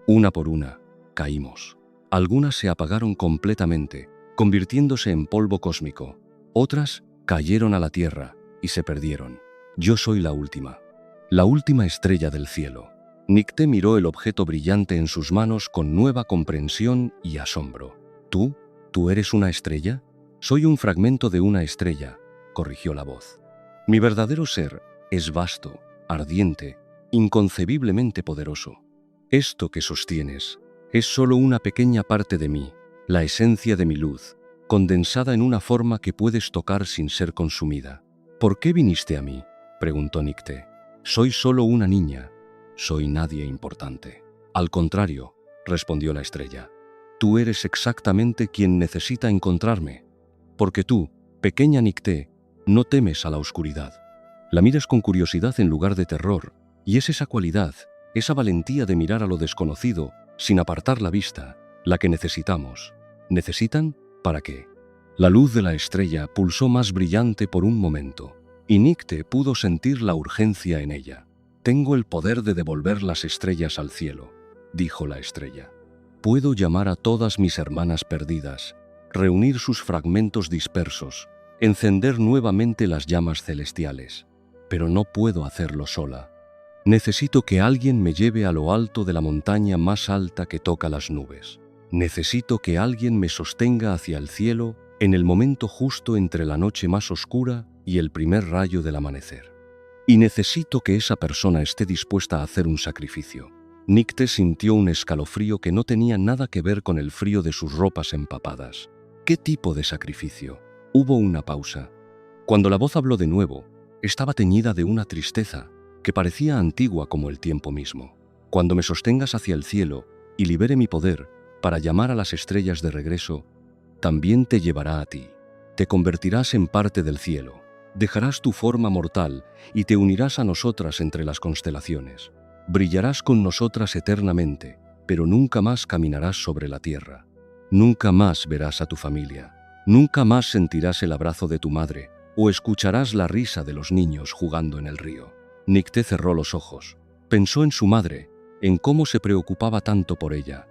Una por una, caímos. Algunas se apagaron completamente, convirtiéndose en polvo cósmico. Otras cayeron a la tierra y se perdieron. Yo soy la última estrella del cielo. Nicté miró el objeto brillante en sus manos con nueva comprensión y asombro. ¿Tú eres una estrella? Soy un fragmento de una estrella, corrigió la voz. Mi verdadero ser es vasto, ardiente, inconcebiblemente poderoso. Esto que sostienes es solo una pequeña parte de mí, la esencia de mi luz, condensada en una forma que puedes tocar sin ser consumida. ¿Por qué viniste a mí?, preguntó Nicté. Soy solo una niña. Soy nadie importante. Al contrario, respondió la estrella. Tú eres exactamente quien necesita encontrarme, porque tú, pequeña Nicté, no temes a la oscuridad. La miras con curiosidad en lugar de terror, y es esa cualidad, esa valentía de mirar a lo desconocido sin apartar la vista, la que necesitamos. ¿Necesitan? ¿Para qué? La luz de la estrella pulsó más brillante por un momento, y Nicte pudo sentir la urgencia en ella. «Tengo el poder de devolver las estrellas al cielo», dijo la estrella. «Puedo llamar a todas mis hermanas perdidas, reunir sus fragmentos dispersos, encender nuevamente las llamas celestiales, pero no puedo hacerlo sola. Necesito que alguien me lleve a lo alto de la montaña más alta que toca las nubes. Necesito que alguien me sostenga hacia el cielo en el momento justo entre la noche más oscura y el primer rayo del amanecer. Y necesito que esa persona esté dispuesta a hacer un sacrificio». Nicte sintió un escalofrío que no tenía nada que ver con el frío de sus ropas empapadas. ¿Qué tipo de sacrificio? Hubo una pausa. Cuando la voz habló de nuevo, estaba teñida de una tristeza que parecía antigua como el tiempo mismo. «Cuando me sostengas hacia el cielo y libere mi poder para llamar a las estrellas de regreso, también te llevará a ti. Te convertirás en parte del cielo, dejarás tu forma mortal y te unirás a nosotras entre las constelaciones. Brillarás con nosotras eternamente, pero nunca más caminarás sobre la tierra. Nunca más verás a tu familia. Nunca más sentirás el abrazo de tu madre o escucharás la risa de los niños jugando en el río». Nicte cerró los ojos. Pensó en su madre, en cómo se preocupaba tanto por ella.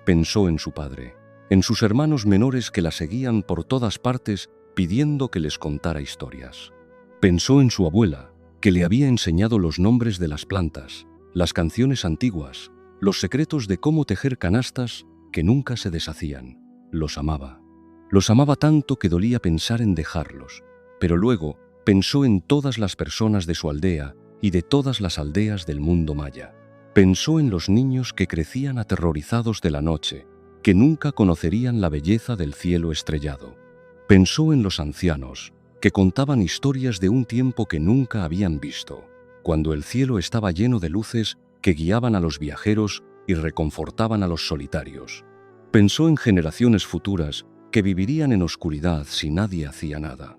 Pensó en su padre, en sus hermanos menores que la seguían por todas partes pidiendo que les contara historias. Pensó en su abuela, que le había enseñado los nombres de las plantas, las canciones antiguas, los secretos de cómo tejer canastas que nunca se deshacían. Los amaba. Los amaba tanto que dolía pensar en dejarlos, pero luego pensó en todas las personas de su aldea y de todas las aldeas del mundo maya. Pensó en los niños que crecían aterrorizados de la noche, que nunca conocerían la belleza del cielo estrellado. Pensó en los ancianos, que contaban historias de un tiempo que nunca habían visto, cuando el cielo estaba lleno de luces que guiaban a los viajeros y reconfortaban a los solitarios. Pensó en generaciones futuras que vivirían en oscuridad si nadie hacía nada.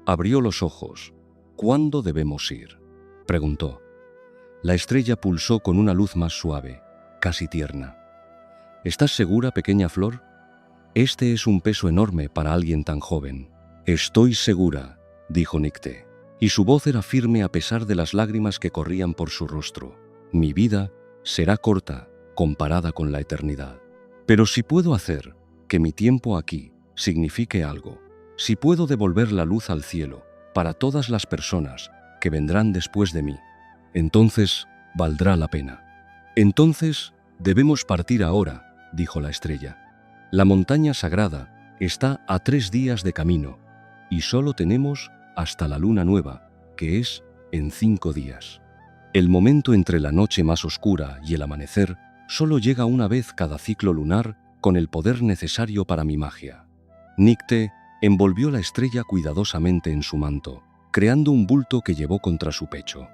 Abrió los ojos. «¿Cuándo debemos ir?», preguntó. La estrella pulsó con una luz más suave, casi tierna. «¿Estás segura, pequeña flor? Este es un peso enorme para alguien tan joven». «Estoy segura», dijo Nicte, y su voz era firme a pesar de las lágrimas que corrían por su rostro. «Mi vida será corta comparada con la eternidad. Pero si puedo hacer que mi tiempo aquí signifique algo, si puedo devolver la luz al cielo para todas las personas que vendrán después de mí, entonces valdrá la pena». «Entonces debemos partir ahora», dijo la estrella. «La montaña sagrada está a 3 días de camino y solo tenemos hasta la luna nueva, que es en 5 días. El momento entre la noche más oscura y el amanecer solo llega una vez cada ciclo lunar con el poder necesario para mi magia». Nicte envolvió la estrella cuidadosamente en su manto, creando un bulto que llevó contra su pecho.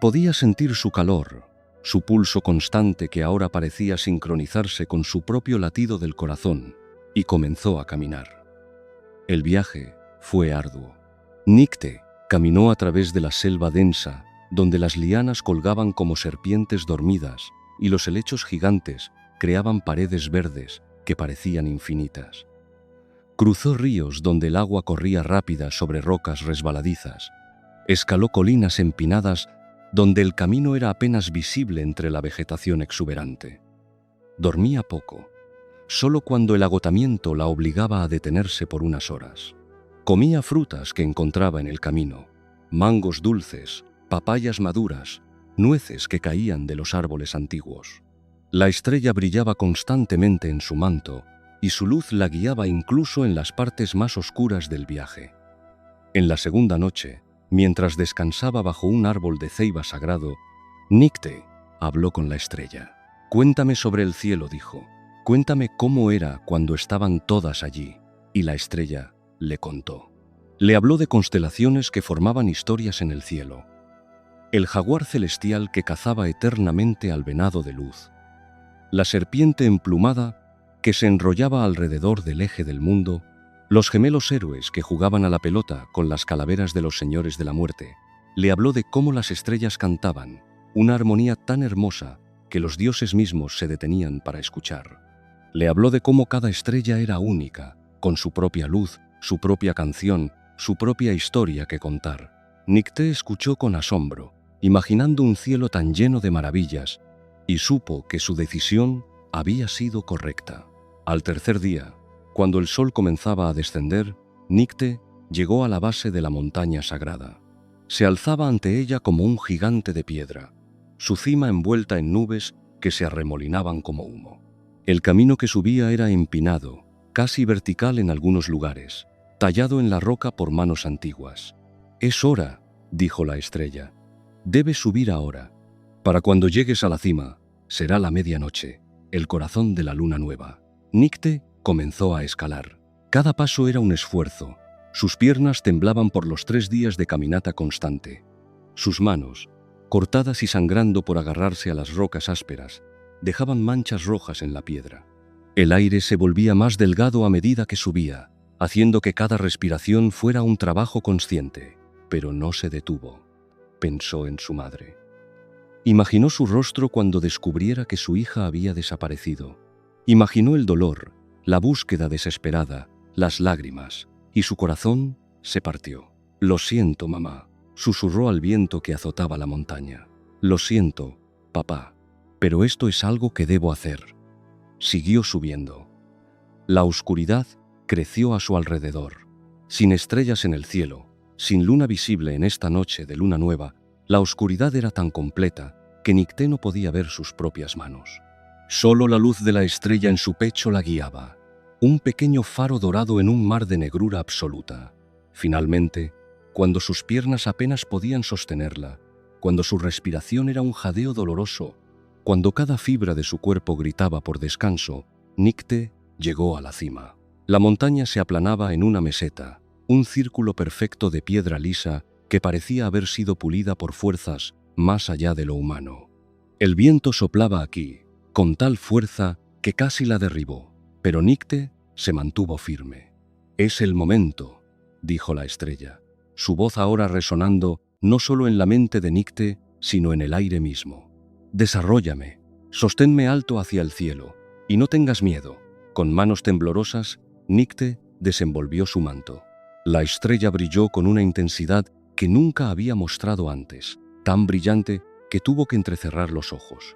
Podía sentir su calor, su pulso constante que ahora parecía sincronizarse con su propio latido del corazón, y comenzó a caminar. El viaje fue arduo. Nicte caminó a través de la selva densa, donde las lianas colgaban como serpientes dormidas y los helechos gigantes creaban paredes verdes que parecían infinitas. Cruzó ríos donde el agua corría rápida sobre rocas resbaladizas. Escaló colinas empinadas donde el camino era apenas visible entre la vegetación exuberante. Dormía poco, solo cuando el agotamiento la obligaba a detenerse por unas horas. Comía frutas que encontraba en el camino, mangos dulces, papayas maduras, nueces que caían de los árboles antiguos. La estrella brillaba constantemente en su manto y su luz la guiaba incluso en las partes más oscuras del viaje. En la segunda noche, mientras descansaba bajo un árbol de ceiba sagrado, Nicte habló con la estrella. «Cuéntame sobre el cielo», dijo. «Cuéntame cómo era cuando estaban todas allí». Y la estrella le contó. Le habló de constelaciones que formaban historias en el cielo. El jaguar celestial que cazaba eternamente al venado de luz. La serpiente emplumada que se enrollaba alrededor del eje del mundo. Los gemelos héroes que jugaban a la pelota con las calaveras de los señores de la muerte. Le habló de cómo las estrellas cantaban, una armonía tan hermosa que los dioses mismos se detenían para escuchar. Le habló de cómo cada estrella era única, con su propia luz, su propia canción, su propia historia que contar. Nicté escuchó con asombro, imaginando un cielo tan lleno de maravillas, y supo que su decisión había sido correcta. Al tercer día, cuando el sol comenzaba a descender, Nicté llegó a la base de la montaña sagrada. Se alzaba ante ella como un gigante de piedra, su cima envuelta en nubes que se arremolinaban como humo. El camino que subía era empinado, casi vertical en algunos lugares, tallado en la roca por manos antiguas. «Es hora», dijo la estrella. «Debes subir ahora. Para cuando llegues a la cima, será la medianoche, el corazón de la luna nueva». Nicté comenzó a escalar. Cada paso era un esfuerzo. Sus piernas temblaban por los 3 días de caminata constante. Sus manos, cortadas y sangrando por agarrarse a las rocas ásperas, dejaban manchas rojas en la piedra. El aire se volvía más delgado a medida que subía, haciendo que cada respiración fuera un trabajo consciente. Pero no se detuvo. Pensó en su madre. Imaginó su rostro cuando descubriera que su hija había desaparecido. Imaginó el dolor, la búsqueda desesperada, las lágrimas, y su corazón se partió. «Lo siento, mamá», susurró al viento que azotaba la montaña. «Lo siento, papá, pero esto es algo que debo hacer». Siguió subiendo. La oscuridad creció a su alrededor. Sin estrellas en el cielo, sin luna visible en esta noche de luna nueva, la oscuridad era tan completa que Nicté no podía ver sus propias manos. Solo la luz de la estrella en su pecho la guiaba, un pequeño faro dorado en un mar de negrura absoluta. Finalmente, cuando sus piernas apenas podían sostenerla, cuando su respiración era un jadeo doloroso, cuando cada fibra de su cuerpo gritaba por descanso, Nicté llegó a la cima. La montaña se aplanaba en una meseta, un círculo perfecto de piedra lisa que parecía haber sido pulida por fuerzas más allá de lo humano. El viento soplaba aquí, con tal fuerza que casi la derribó, pero Nicté se mantuvo firme. «Es el momento», dijo la estrella, su voz ahora resonando no solo en la mente de Nicté, sino en el aire mismo. «Desarróllame, sosténme alto hacia el cielo, y no tengas miedo». Con manos temblorosas, Nicté desenvolvió su manto. La estrella brilló con una intensidad que nunca había mostrado antes, tan brillante que tuvo que entrecerrar los ojos.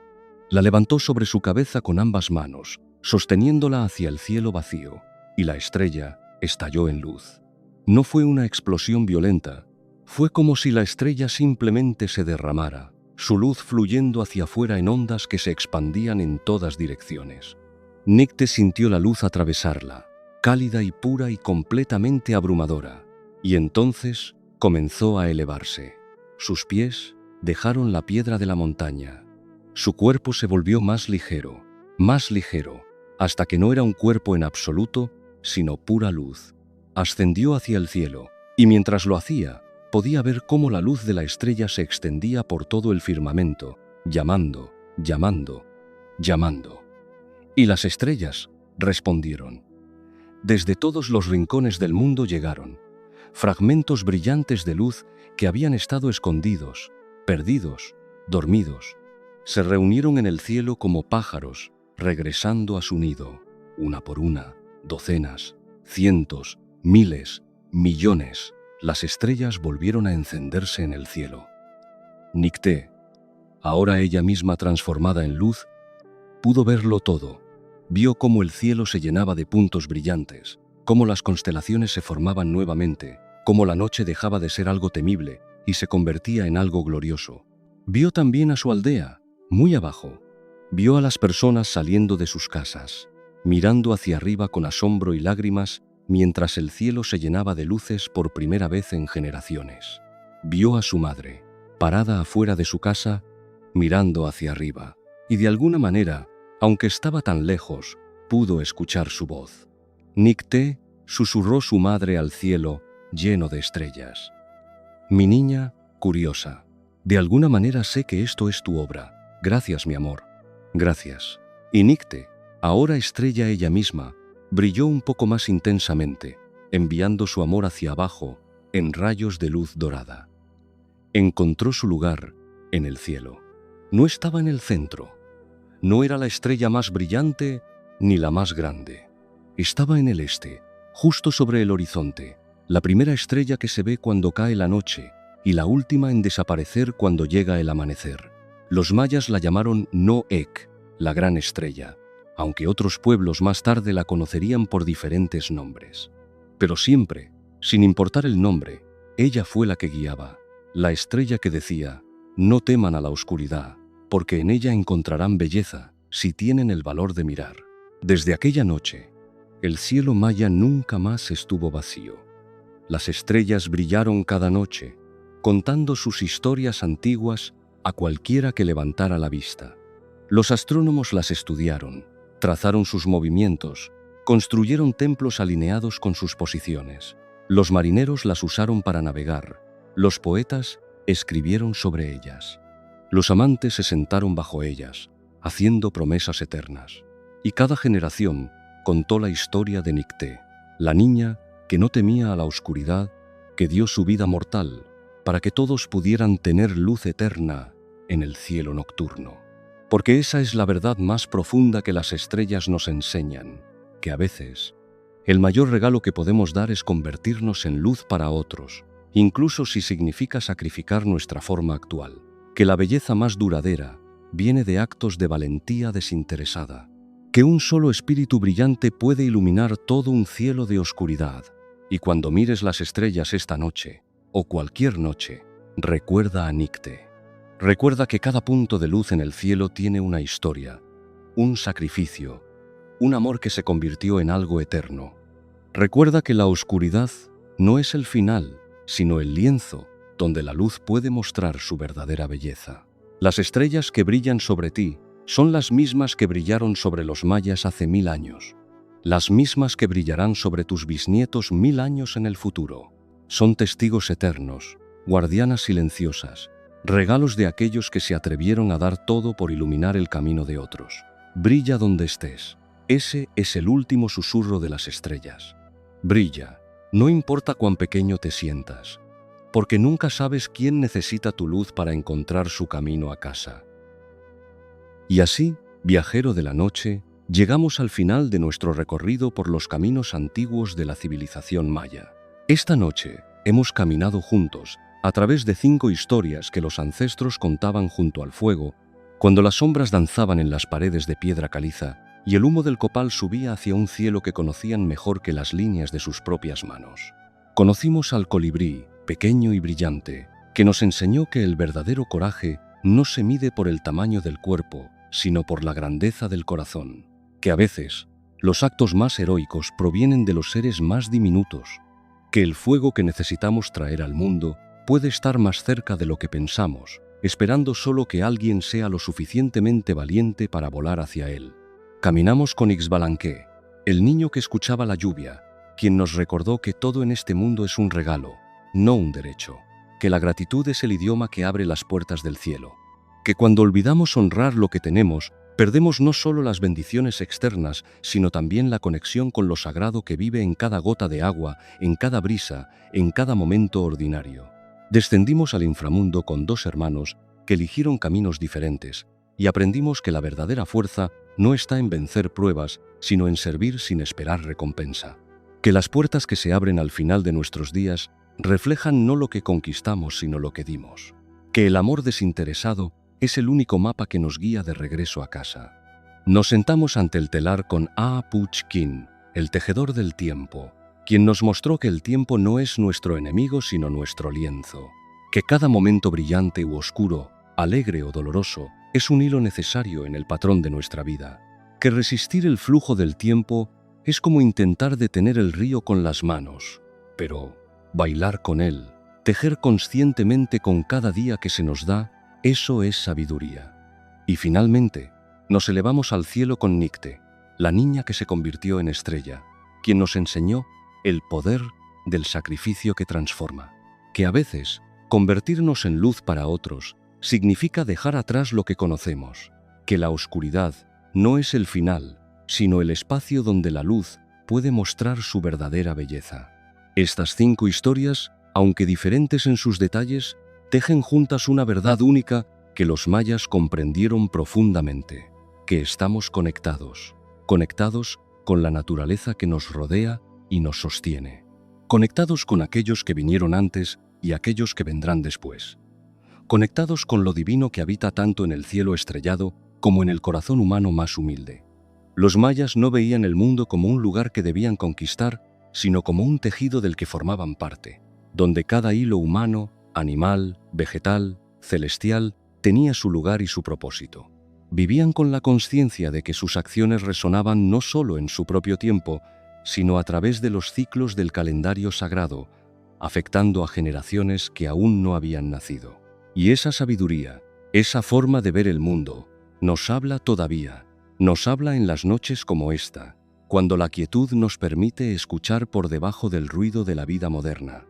La levantó sobre su cabeza con ambas manos, sosteniéndola hacia el cielo vacío, y la estrella estalló en luz. No fue una explosión violenta, fue como si la estrella simplemente se derramara, su luz fluyendo hacia afuera en ondas que se expandían en todas direcciones. Nicté sintió la luz atravesarla, cálida y pura y completamente abrumadora, y entonces comenzó a elevarse. Sus pies dejaron la piedra de la montaña. Su cuerpo se volvió más ligero, hasta que no era un cuerpo en absoluto, sino pura luz. Ascendió hacia el cielo, y mientras lo hacía, podía ver cómo la luz de la estrella se extendía por todo el firmamento, llamando, llamando, llamando. Y las estrellas respondieron. Desde todos los rincones del mundo llegaron fragmentos brillantes de luz que habían estado escondidos, perdidos, dormidos. Se reunieron en el cielo como pájaros, regresando a su nido, una por una, docenas, cientos, miles, millones. Las estrellas volvieron a encenderse en el cielo. Nicté, ahora ella misma transformada en luz, pudo verlo todo. Vio cómo el cielo se llenaba de puntos brillantes, cómo las constelaciones se formaban nuevamente, cómo la noche dejaba de ser algo temible y se convertía en algo glorioso. Vio también a su aldea, muy abajo. Vio a las personas saliendo de sus casas, mirando hacia arriba con asombro y lágrimas mientras el cielo se llenaba de luces por primera vez en generaciones. Vio a su madre, parada afuera de su casa, mirando hacia arriba, y de alguna manera, aunque estaba tan lejos, pudo escuchar su voz. Nicté, susurró su madre al cielo, lleno de estrellas. «Mi niña, curiosa, de alguna manera sé que esto es tu obra. Gracias, mi amor. Gracias». Y Nicté, ahora estrella ella misma, brilló un poco más intensamente, enviando su amor hacia abajo, en rayos de luz dorada. encontró su lugar en el cielo. No estaba en el centro. No era la estrella más brillante ni la más grande. Estaba en el este, justo sobre el horizonte, la primera estrella que se ve cuando cae la noche y la última en desaparecer cuando llega el amanecer. Los mayas la llamaron Noek, la gran estrella, aunque otros pueblos más tarde la conocerían por diferentes nombres. Pero siempre, sin importar el nombre, ella fue la que guiaba, la estrella que decía: no teman a la oscuridad, porque en ella encontrarán belleza si tienen el valor de mirar. Desde aquella noche, el cielo maya nunca más estuvo vacío. Las estrellas brillaron cada noche, contando sus historias antiguas a cualquiera que levantara la vista. Los astrónomos las estudiaron, trazaron sus movimientos, construyeron templos alineados con sus posiciones. Los marineros las usaron para navegar, los poetas escribieron sobre ellas. Los amantes se sentaron bajo ellas, haciendo promesas eternas. Y cada generación contó la historia de Nicté, la niña que no temía a la oscuridad, que dio su vida mortal para que todos pudieran tener luz eterna en el cielo nocturno. Porque esa es la verdad más profunda que las estrellas nos enseñan, que a veces el mayor regalo que podemos dar es convertirnos en luz para otros, incluso si significa sacrificar nuestra forma actual. Que la belleza más duradera viene de actos de valentía desinteresada. Que un solo espíritu brillante puede iluminar todo un cielo de oscuridad. Y cuando mires las estrellas esta noche, o cualquier noche, recuerda a Nicté. Recuerda que cada punto de luz en el cielo tiene una historia, un sacrificio, un amor que se convirtió en algo eterno. Recuerda que la oscuridad no es el final, sino el lienzo donde la luz puede mostrar su verdadera belleza. Las estrellas que brillan sobre ti son las mismas que brillaron sobre los mayas hace 1000 años, las mismas que brillarán sobre tus bisnietos 1000 años en el futuro. Son testigos eternos, guardianas silenciosas, regalos de aquellos que se atrevieron a dar todo por iluminar el camino de otros. Brilla donde estés. Ese es el último susurro de las estrellas. Brilla, no importa cuán pequeño te sientas, porque nunca sabes quién necesita tu luz para encontrar su camino a casa. Y así, viajero de la noche, llegamos al final de nuestro recorrido por los caminos antiguos de la civilización maya. Esta noche hemos caminado juntos a través de 5 historias que los ancestros contaban junto al fuego, cuando las sombras danzaban en las paredes de piedra caliza y el humo del copal subía hacia un cielo que conocían mejor que las líneas de sus propias manos. Conocimos al colibrí, pequeño y brillante, que nos enseñó que el verdadero coraje no se mide por el tamaño del cuerpo, sino por la grandeza del corazón. Que a veces los actos más heroicos provienen de los seres más diminutos. Que el fuego que necesitamos traer al mundo puede estar más cerca de lo que pensamos, esperando solo que alguien sea lo suficientemente valiente para volar hacia él. Caminamos con Ixbalanque, el niño que escuchaba la lluvia, quien nos recordó que todo en este mundo es un regalo, no un derecho, que la gratitud es el idioma que abre las puertas del cielo, que cuando olvidamos honrar lo que tenemos, perdemos no solo las bendiciones externas, sino también la conexión con lo sagrado que vive en cada gota de agua, en cada brisa, en cada momento ordinario. Descendimos al inframundo con 2 hermanos que eligieron caminos diferentes y aprendimos que la verdadera fuerza no está en vencer pruebas, sino en servir sin esperar recompensa. Que las puertas que se abren al final de nuestros días reflejan no lo que conquistamos, sino lo que dimos. Que el amor desinteresado es el único mapa que nos guía de regreso a casa. Nos sentamos ante el telar con Puchkin, el tejedor del tiempo, quien nos mostró que el tiempo no es nuestro enemigo sino nuestro lienzo, que cada momento brillante u oscuro, alegre o doloroso, es un hilo necesario en el patrón de nuestra vida, que resistir el flujo del tiempo es como intentar detener el río con las manos, pero bailar con él, tejer conscientemente con cada día que se nos da, eso es sabiduría. Y finalmente, nos elevamos al cielo con Nicté, la niña que se convirtió en estrella, quien nos enseñó el poder del sacrificio que transforma, que a veces convertirnos en luz para otros significa dejar atrás lo que conocemos, que la oscuridad no es el final, sino el espacio donde la luz puede mostrar su verdadera belleza. Estas 5 historias, aunque diferentes en sus detalles, tejen juntas una verdad única que los mayas comprendieron profundamente, que estamos conectados, conectados con la naturaleza que nos rodea y nos sostiene, conectados con aquellos que vinieron antes y aquellos que vendrán después, conectados con lo divino que habita tanto en el cielo estrellado como en el corazón humano más humilde. Los mayas no veían el mundo como un lugar que debían conquistar, sino como un tejido del que formaban parte, donde cada hilo humano, animal, vegetal, celestial, tenía su lugar y su propósito. Vivían con la conciencia de que sus acciones resonaban no solo en su propio tiempo, sino a través de los ciclos del calendario sagrado, afectando a generaciones que aún no habían nacido. Y esa sabiduría, esa forma de ver el mundo, nos habla todavía, nos habla en las noches como esta, cuando la quietud nos permite escuchar por debajo del ruido de la vida moderna.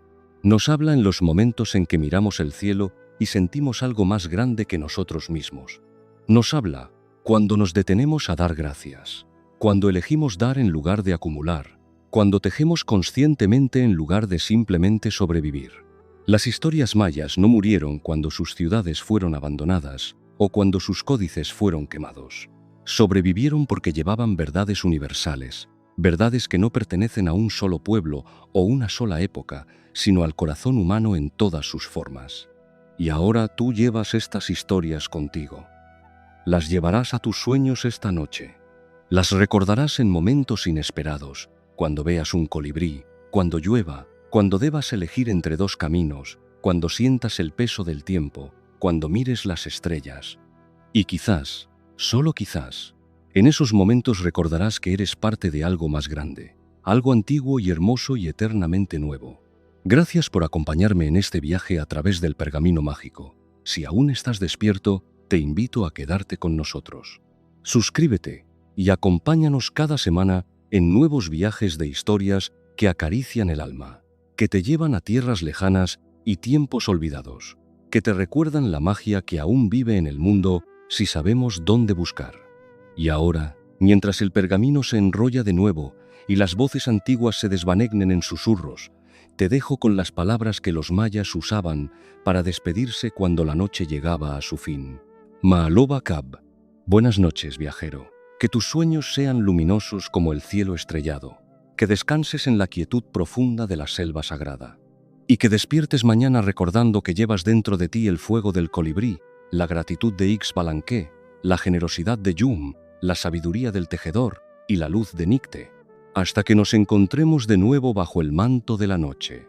Nos habla en los momentos en que miramos el cielo y sentimos algo más grande que nosotros mismos. Nos habla cuando nos detenemos a dar gracias, cuando elegimos dar en lugar de acumular, cuando tejemos conscientemente en lugar de simplemente sobrevivir. Las historias mayas no murieron cuando sus ciudades fueron abandonadas o cuando sus códices fueron quemados. Sobrevivieron porque llevaban verdades universales, verdades que no pertenecen a un solo pueblo o una sola época, sino al corazón humano en todas sus formas. Y ahora tú llevas estas historias contigo. Las llevarás a tus sueños esta noche. Las recordarás en momentos inesperados, cuando veas un colibrí, cuando llueva, cuando debas elegir entre dos caminos, cuando sientas el peso del tiempo, cuando mires las estrellas. Y quizás, solo quizás, en esos momentos recordarás que eres parte de algo más grande, algo antiguo y hermoso y eternamente nuevo. Gracias por acompañarme en este viaje a través del pergamino mágico. Si aún estás despierto, te invito a quedarte con nosotros. Suscríbete y acompáñanos cada semana en nuevos viajes de historias que acarician el alma, que te llevan a tierras lejanas y tiempos olvidados, que te recuerdan la magia que aún vive en el mundo si sabemos dónde buscar. Y ahora, mientras el pergamino se enrolla de nuevo y las voces antiguas se desvanecen en susurros, te dejo con las palabras que los mayas usaban para despedirse cuando la noche llegaba a su fin. Mahaloba Cab. Buenas noches, viajero. Que tus sueños sean luminosos como el cielo estrellado, que descanses en la quietud profunda de la selva sagrada, y que despiertes mañana recordando que llevas dentro de ti el fuego del colibrí, la gratitud de Ixbalanqué, la generosidad de Yum, la sabiduría del tejedor y la luz de Nicte, hasta que nos encontremos de nuevo bajo el manto de la noche.